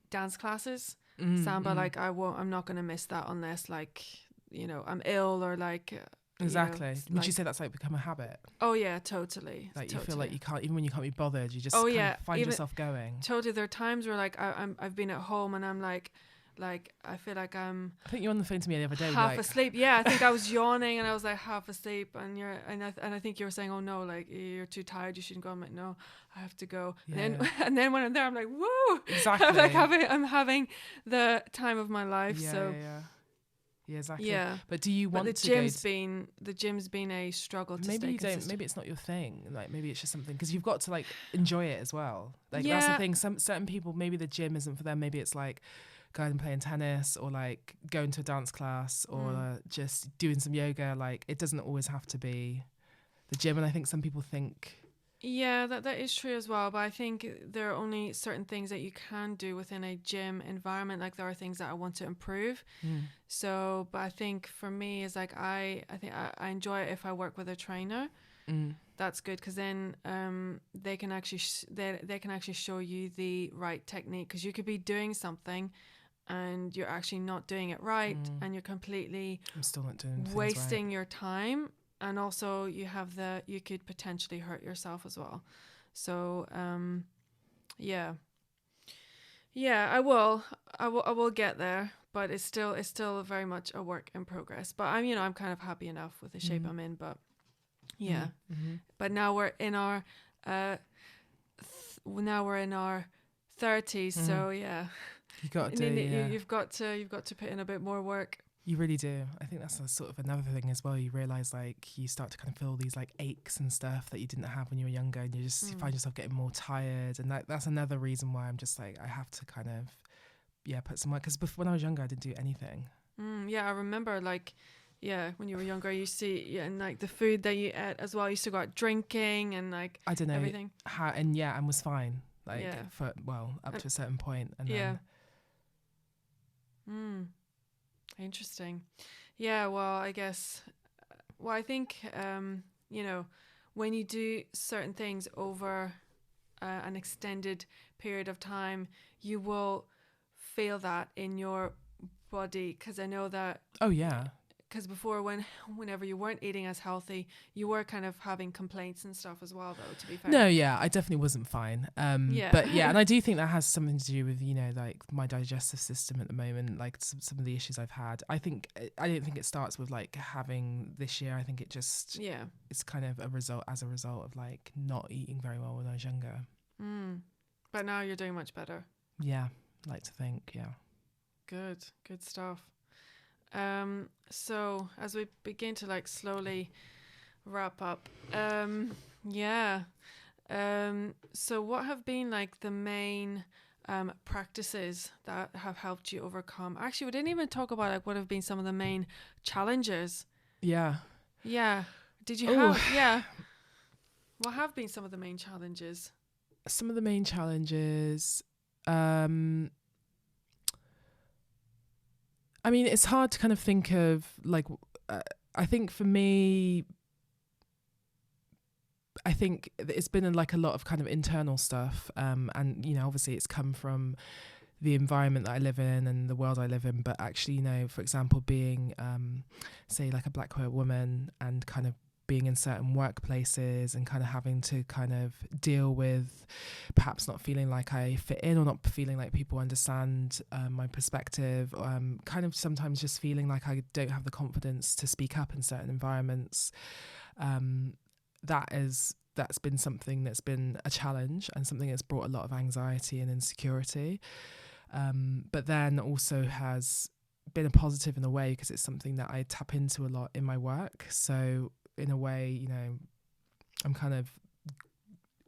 dance classes. Samba, like I'm not going to miss that unless like, you know, I'm ill or like exactly. You know, would you say that's like become a habit? Oh yeah, totally. Like you feel like you can't, even when you can't be bothered, you just find yourself going. Totally. There are times where like I've been at home and I'm like I feel like I think you're on the phone to me the other day half asleep. Yeah, I think I was yawning and I was like half asleep and I think you were saying, oh no, like you're too tired, you shouldn't go. I'm like, no, I have to go. And then when I'm there, I'm like, woo! Exactly. I'm like having the time of my life. Yeah, exactly. Yeah. But do you want the to the gym's been a struggle to maybe stay you consistent. don't, maybe it's not your thing. Like maybe it's just something, because you've got to like enjoy it as well. Like that's the thing. Certain people, maybe the gym isn't for them. Maybe it's like going and playing tennis or like going to a dance class or just doing some yoga. Like it doesn't always have to be the gym. And I think some people think, yeah, that is true as well. But I think there are only certain things that you can do within a gym environment. Like there are things that I want to improve. So, but I think for me is like I think I enjoy it if I work with a trainer. That's good, because then they can actually they can actually show you the right technique, because you could be doing something and you're actually not doing it right and you're completely I'm still not doing wasting right. your time. And also you could potentially hurt yourself as well. So, I will get there, but it's still very much a work in progress. But I'm kind of happy enough with the shape I'm in. But Yeah. Mm-hmm. But now we're in our now we're in our 30s, so yeah. You got to do, You've got to put in a bit more work. You really do. I think that's a sort of another thing as well. You realise like you start to kind of feel these like aches and stuff that you didn't have when you were younger, and you just find yourself getting more tired. And that's another reason why I'm just like, I have to kind of, put some work. Because when I was younger, I didn't do anything. Yeah, I remember like, when you were younger, you see, and like the food that you ate as well. You used to go out drinking and like, I don't know everything. How, and was fine. Like for, up to a certain point. And then. Interesting. Yeah, well, I guess, I think, when you do certain things over an extended period of time, you will feel that in your body. Because I know that. Oh, yeah. Because before, whenever you weren't eating as healthy, you were kind of having complaints and stuff as well, though, to be fair. No, I definitely wasn't fine. But and I do think that has something to do with, like my digestive system at the moment, like some of the issues I've had. I don't think it starts with like having this year. I think it just, it's kind of as a result of like not eating very well when I was younger. But now you're doing much better. Yeah, I like to think, yeah. Good stuff. So as we begin to like slowly wrap up, so what have been like the main practices that have helped you overcome? Actually, we didn't even talk about like what have been some of the main challenges. Yeah. Did you have what have been some of the main challenges? Some of the main challenges, I mean, it's hard to kind of think of like, I think for me, I think it's been like a lot of kind of internal stuff. And, obviously it's come from the environment that I live in and the world I live in. But actually, for example, being, say like a Black queer woman and kind of being in certain workplaces and kind of having to kind of deal with perhaps not feeling like I fit in or not feeling like people understand my perspective, kind of sometimes just feeling like I don't have the confidence to speak up in certain environments. That's been something that's been a challenge and something that's brought a lot of anxiety and insecurity, but then also has been a positive in a way because it's something that I tap into a lot in my work. So in a way, I'm kind of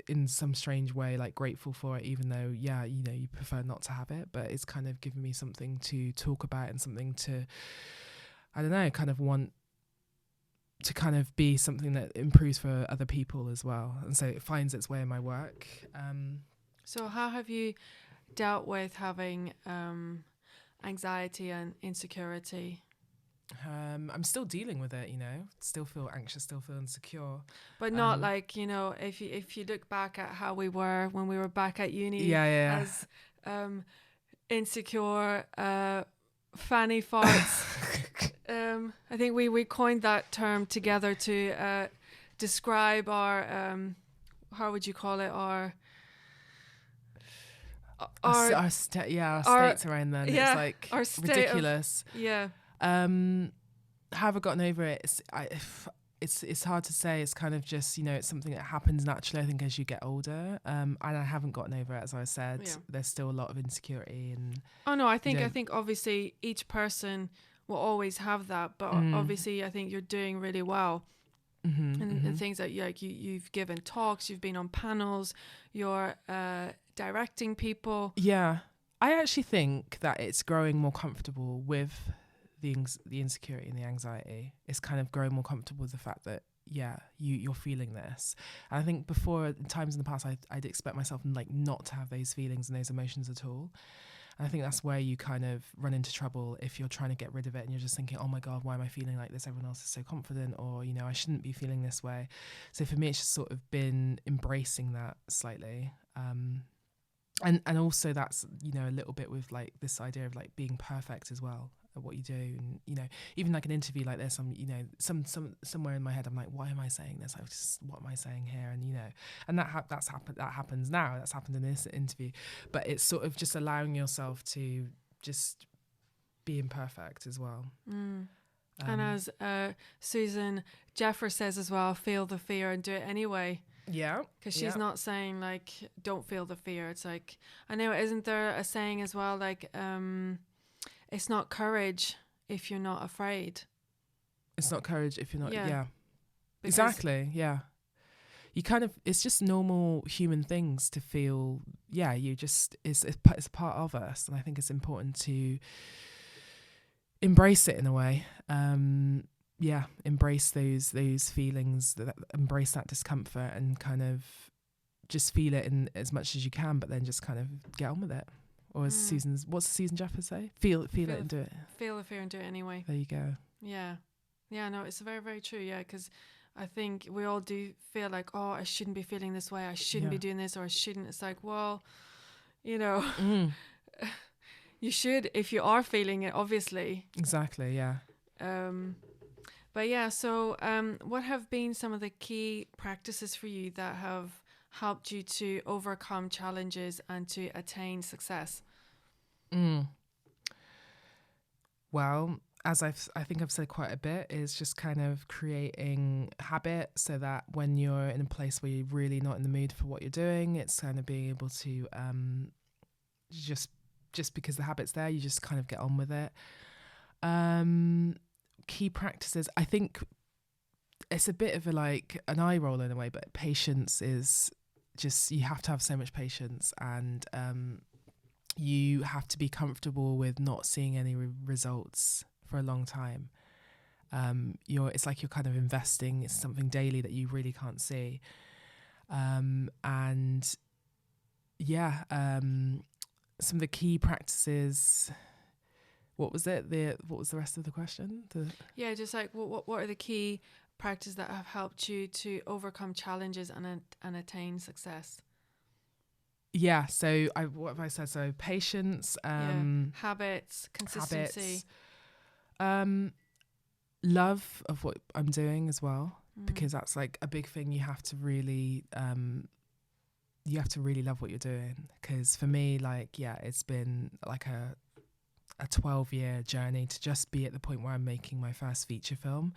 in some strange way like grateful for it, even though you prefer not to have it, but it's kind of given me something to talk about and something to, I don't know, kind of want to kind of be something that improves for other people as well, and so it finds its way in my work. So how have you dealt with having anxiety and insecurity? I'm still dealing with it, still feel anxious, still feel insecure, but not like, if you look back at how we were when we were back at uni, as insecure fanny farts. I think we coined that term together to describe our how would you call it, our states around then. It's like our ridiculous. Have I gotten over it? It's hard to say. It's kind of just, it's something that happens naturally, I think, as you get older. And I haven't gotten over it, as I said. There's still a lot of insecurity and. Oh no, I think obviously each person will always have that, but obviously I think you're doing really well. And things that you've given talks, you've been on panels, you're directing people. Yeah, I actually think that it's growing more comfortable with the insecurity and the anxiety. It's kind of growing more comfortable with the fact that you're feeling this. And I think before, in times in the past, I'd expect myself like not to have those feelings and those emotions at all. And I think that's where you kind of run into trouble if you're trying to get rid of it and you're just thinking, oh my God, why am I feeling like this? Everyone else is so confident, or, I shouldn't be feeling this way. So for me, it's just sort of been embracing that slightly. And also that's, a little bit with like this idea of like being perfect as well at what you do. And, even like an interview like this, I'm, somewhere in my head, I'm like, why am I saying this? What am I saying here? And, and that happens now. That's happened in this interview, but it's sort of just allowing yourself to just be imperfect as well. And as Susan Jeffers says as well, feel the fear and do it anyway. Yeah. Because she's not saying like, don't feel the fear. It's like, I know, isn't there a saying as well, like, it's not courage if you're not afraid. It's not courage if you're not, Yeah. Exactly, yeah. You kind of, it's just normal human things to feel, it's a part of us. And I think it's important to embrace it in a way. Embrace those feelings, embrace that discomfort, and kind of just feel it in as much as you can, but then just kind of get on with it. Or as what's Susan Jeffers say? Feel it and do it. Feel the fear and do it anyway. There you go. Yeah. Yeah, no, it's very, very true. Yeah, because I think we all do feel like, oh, I shouldn't be feeling this way. I shouldn't be doing this, or I shouldn't. It's like, well, you know, you should if you are feeling it, obviously. Exactly, yeah. But yeah, so what have been some of the key practices for you that have helped you to overcome challenges and to attain success? Well, as I think I've said quite a bit, is just kind of creating habit, so that when you're in a place where you're really not in the mood for what you're doing, it's kind of being able to just because the habit's there, you just kind of get on with it. Key practices, I think it's a bit of an eye roll in a way, but patience is just, you have to have so much patience, and you have to be comfortable with not seeing any results for a long time. It's like you're kind of investing in something daily that you really can't see. Some of the key practices. What was it? What was the rest of the question? Just like what are the key practices that have helped you to overcome challenges and attain success? Yeah. So what have I said? So patience, habits, consistency, love of what I'm doing as well, because that's like a big thing. You have to really love what you're doing. Because for me, it's been like a 12-year journey to just be at the point where I'm making my first feature film.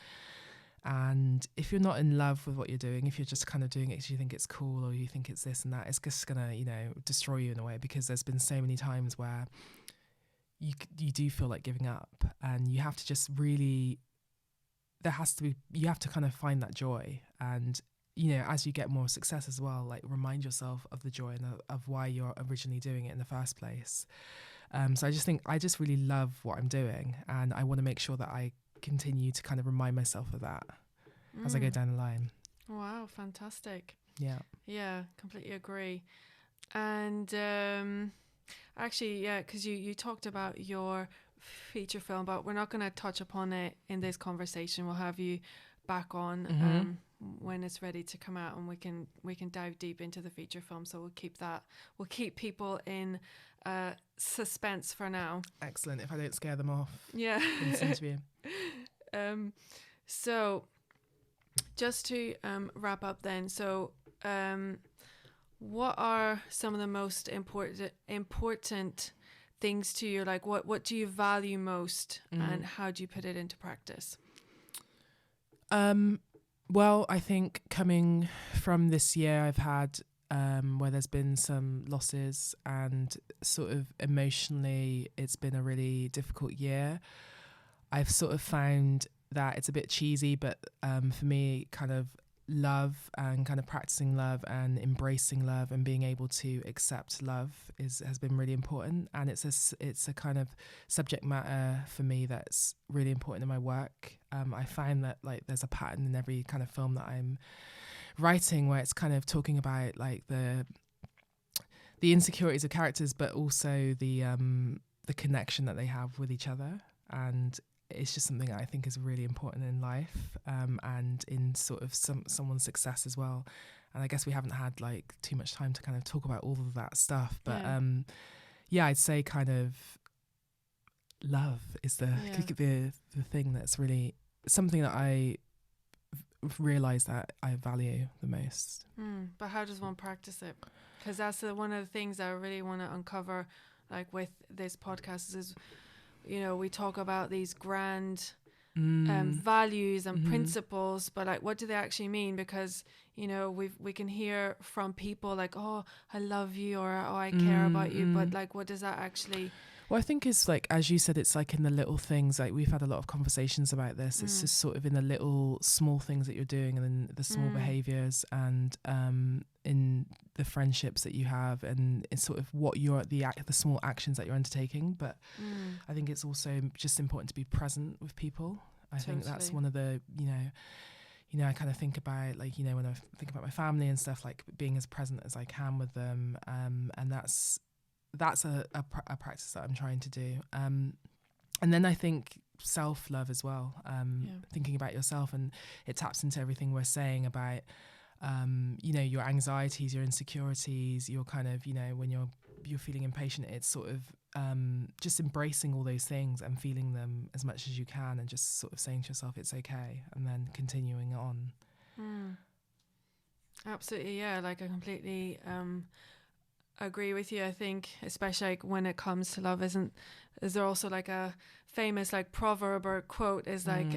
And if you're not in love with what you're doing, if you're just kind of doing it because you think it's cool or you think it's this and that, it's just gonna, destroy you in a way, because there's been so many times where you do feel like giving up, and you have to just really, you have to kind of find that joy. And as you get more success as well, like, remind yourself of the joy and of why you're originally doing it in the first place. So I just really love what I'm doing, and I want to make sure that I continue to kind of remind myself of that as I go down the line. Wow, fantastic. Yeah, completely agree. And actually, because you talked about your feature film, but we're not going to touch upon it in this conversation. We'll have you back on when it's ready to come out, and we can dive deep into the feature film. So we'll keep people in suspense for now. Excellent. If I don't scare them off in this interview. So just to wrap up then, so what are some of the most important things to you? Like, what do you value most, and how do you put it into practice? Well, I think coming from this year I've had where there's been some losses, and sort of emotionally it's been a really difficult year. I've sort of found that it's a bit cheesy, but for me, kind of love and kind of practicing love and embracing love and being able to accept love has been really important. And it's a kind of subject matter for me that's really important in my work. I find that, like, there's a pattern in every kind of film that I'm writing where it's kind of talking about, like, the insecurities of characters, but also the connection that they have with each other. And it's just something that I think is really important in life, and in sort of someone's success as well. And I guess we haven't had like too much time to kind of talk about all of that stuff, but I'd say kind of love is the thing that's really something that I realize that I value the most. But how does one practice it? Because that's one of the things that I really want to uncover, like with this podcast, is we talk about these grand values and principles, but like, what do they actually mean? Because, you know, we can hear from people like, oh, I love you, or oh, I care about you, but like, what does that actually? Well, I think it's like, as you said, it's like in the little things. Like, we've had a lot of conversations about this. It's just sort of in the little small things that you're doing, and in the small behaviors, and in the friendships that you have, and it's sort of what you're the small actions that you're undertaking. But I think it's also just important to be present with people. I think that's one of the, you know, I kind of think about, like, you know, when I think about my family and stuff, like being as present as I can with them, and that's a practice that I'm trying to do. And then I think self-love as well, thinking about yourself, and it taps into everything we're saying about, you know, your anxieties, your insecurities, your kind of, you know, when you're feeling impatient, it's sort of just embracing all those things and feeling them as much as you can, and just sort of saying to yourself it's okay, and then continuing on. Absolutely, yeah. Like, I completely agree with you. I think especially like when it comes to love, is there also like a famous like proverb or quote is like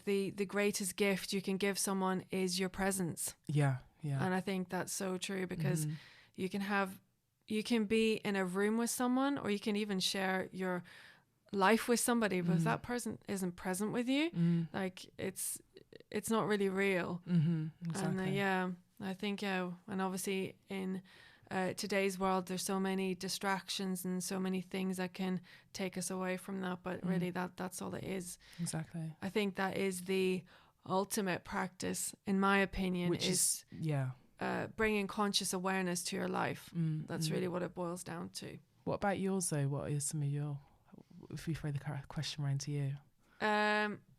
the greatest gift you can give someone is your presence. Yeah. And I think that's so true, because you can be in a room with someone, or you can even share your life with somebody, but if that person isn't present with you, like, it's not really real. Exactly. And I think, and obviously in today's world, there's so many distractions and so many things that can take us away from that, but really that's all it is. Exactly. I think that is the ultimate practice, in my opinion, which is bringing conscious awareness to your life. That's really what it boils down to. What about yours though? What are some of your, if we throw the question around to you,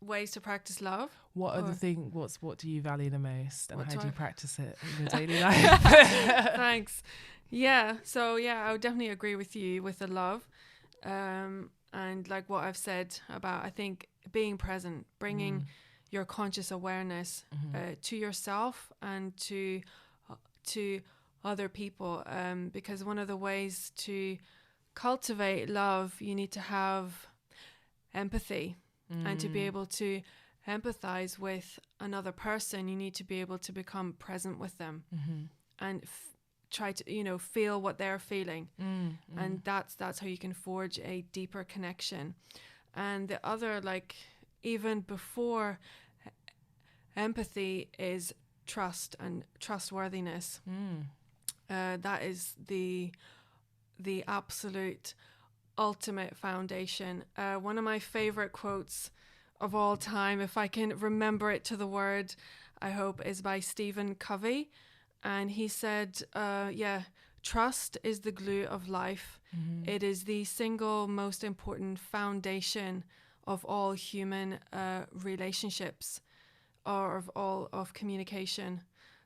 ways to practice love? What are the things, what do you value the most, and how do you practice it in your daily life? Thanks. Yeah, so I would definitely agree with you with the love, and like what I've said about, I think, being present, bringing your conscious awareness to yourself and to other people, because one of the ways to cultivate love, you need to have empathy. And to be able to empathize with another person, you need to be able to become present with them and try to, you know, feel what they're feeling. And that's how you can forge a deeper connection. And the other, like, even before empathy, is trust and trustworthiness. That is the absolute ultimate foundation. One of my favorite quotes of all time, if I can remember it to the word, I hope, is by Stephen Covey. And he said, trust is the glue of life. It is the single most important foundation of all human relationships, or of communication.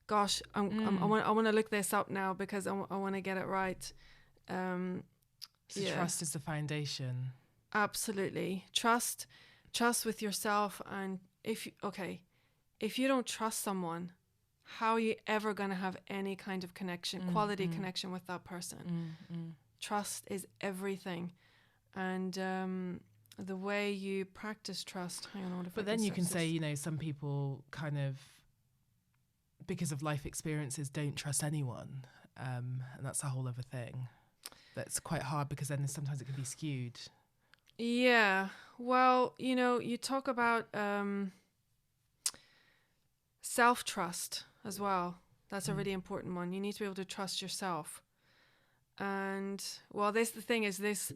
Gosh, I want to look this up now, because I want to get it right. So trust is the foundation. Absolutely. Trust with yourself. And if you don't trust someone, how are you ever going to have any kind of connection, quality connection with that person? Trust is everything. And the way you practice trust, but then you can say, you know, some people kind of, because of life experiences, don't trust anyone, and that's a whole other thing. That's quite hard, because then sometimes it can be skewed. Yeah. Well, you know, you talk about self-trust as well. That's a really important one. You need to be able to trust yourself. And, well, the thing is, this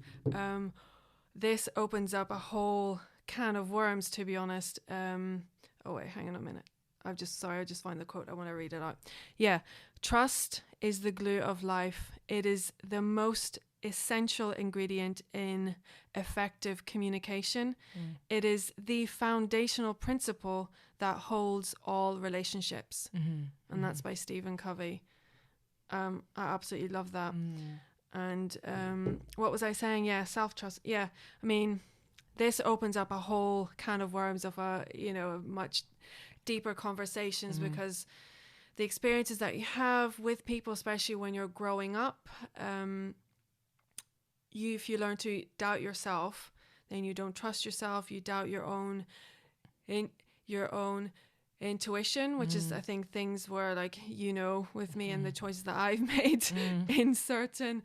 opens up a whole can of worms, to be honest. Oh, wait, hang on a minute. I just find the quote. I want to read it out. Yeah. Trust is the glue of life. It is the most essential ingredient in effective communication. It is the foundational principle that holds all relationships. And that's by Stephen Covey. I absolutely love that. And what was I saying? Yeah, self-trust. Yeah, I mean, this opens up a whole can of worms of much deeper conversations, because the experiences that you have with people, especially when you're growing up, if you learn to doubt yourself, then you don't trust yourself, you doubt your own intuition, which is, I think, things where, like, with me and the choices that I've made in certain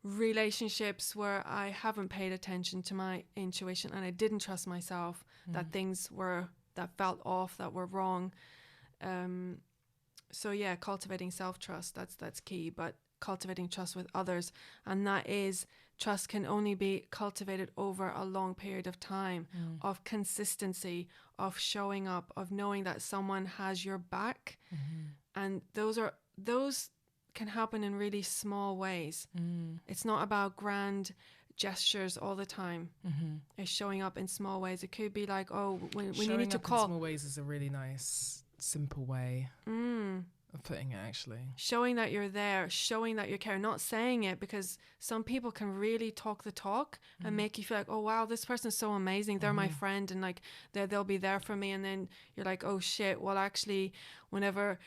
relationships where I haven't paid attention to my intuition and I didn't trust myself, that things that felt off, that were wrong. So yeah, cultivating self-trust, that's key, but cultivating trust with others, and that is, trust can only be cultivated over a long period of time, of consistency, of showing up, of knowing that someone has your back. And those can happen in really small ways. It's not about grand gestures all the time. It's showing up in small ways. It could be like, when you need to call. In small ways is a really nice, simple way of putting it, actually. Showing that you're there, showing that you care, not saying it, because some people can really talk the talk and make you feel like, oh wow, this person's so amazing, they're my friend, and like they'll be there for me, and then you're like, oh shit, well actually whenever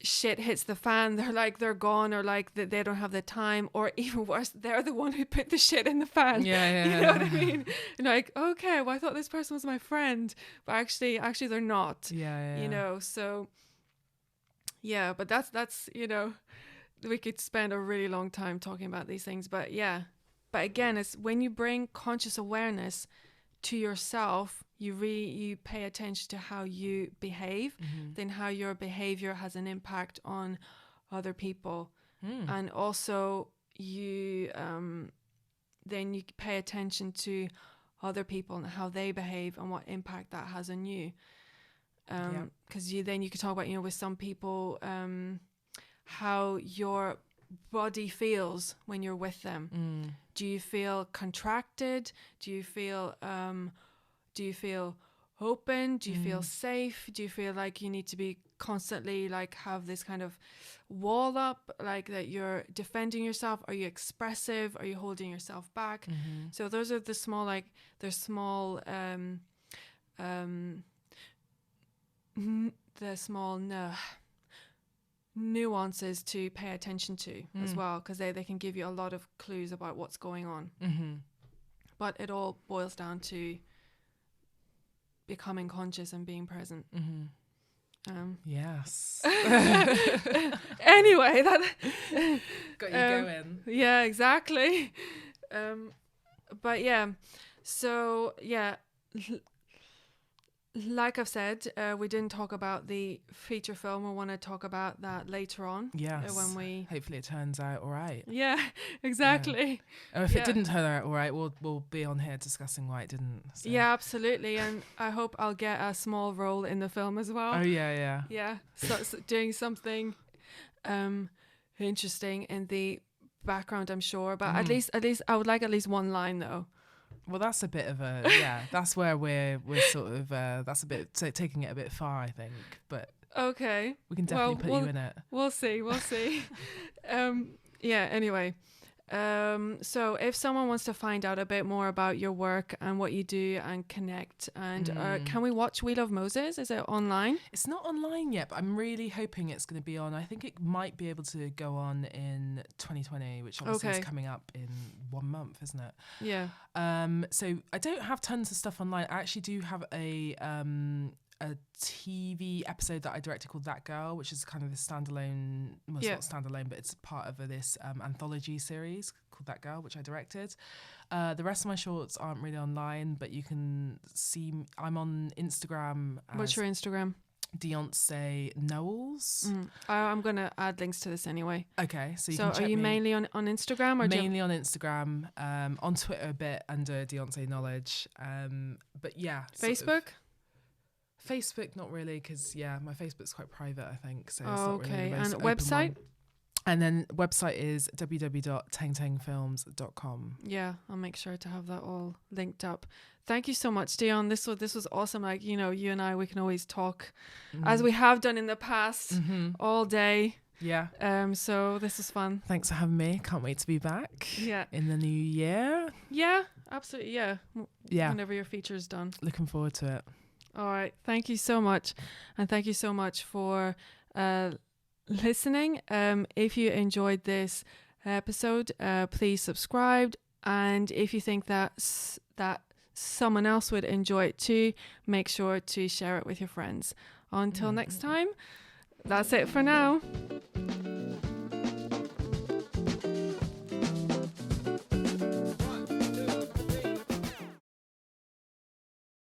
shit hits the fan, they're gone, or like they don't have the time, or even worse, they're the one who put the shit in the fan. Yeah. You know what I mean? And like, okay, well I thought this person was my friend, but actually they're not. Yeah. So yeah, but that's we could spend a really long time talking about these things, but again, it's when you bring conscious awareness to yourself, you pay attention to how you behave, then how your behavior has an impact on other people. And also you then you pay attention to other people and how they behave and what impact that has on you. Because you can talk about, with some people, how your body feels when you're with them. Do you feel contracted? Do you feel open? Do you feel safe? Do you feel like you need to be constantly like have this kind of wall up, like that you're defending yourself? Are you expressive? Are you holding yourself back? So those are the small nuances to pay attention to as well, because they can give you a lot of clues about what's going on. But it all boils down to becoming conscious and being present. Yes. Anyway, that got you going. Yeah, exactly. But yeah, so yeah, like I've said, we didn't talk about the feature film. We want to talk about that later on. Yes. Hopefully it turns out all right. Yeah, exactly. Yeah. If it didn't turn out all right, we'll be on here discussing why it didn't. So. Yeah, absolutely. And I hope I'll get a small role in the film as well. Oh yeah. Yeah. So doing something interesting in the background, I'm sure. But at least I would like at least one line though. Well, that's a bit of a that's where we're sort of that's a bit taking it a bit far, I think. But okay, we can definitely put you in it. We'll see. Yeah. Anyway, so if someone wants to find out a bit more about your work and what you do and connect, and can we watch Wheel of Moses? Is it online? It's not online yet, but I'm really hoping it's going to be on. I think it might be able to go on in 2020, which obviously is coming up in 1 month, isn't it? Yeah. So I don't have tons of stuff online. I actually do have a TV episode that I directed called That Girl, which is kind of this standalone, well, it's not standalone, but it's part of this anthology series called That Girl, which I directed. The rest of my shorts aren't really online, but you can see I'm on Instagram. What's your Instagram? Dionne Knowles. I'm going to add links to this anyway. Okay, so you so can check are you me. mainly on Instagram? Or mainly on Instagram, on Twitter a bit under Dionne Knowledge, but yeah. Facebook? Facebook, not really, because my Facebook's quite private, I think. So it's not really the most and website? One. And then website is www.tangtangfilms.com. Yeah, I'll make sure to have that all linked up. Thank you so much, Dionne. This was awesome. Like, you and I, we can always talk as we have done in the past all day. Yeah. So this is fun. Thanks for having me. Can't wait to be back. Yeah. In the new year. Yeah, absolutely. Yeah. Yeah. Whenever your feature's done. Looking forward to it. All right. Thank you so much. And thank you so much for listening. If you enjoyed this episode, please subscribe, And if you think that someone else would enjoy it too, make sure to share it with your friends. Until next time, that's it for now.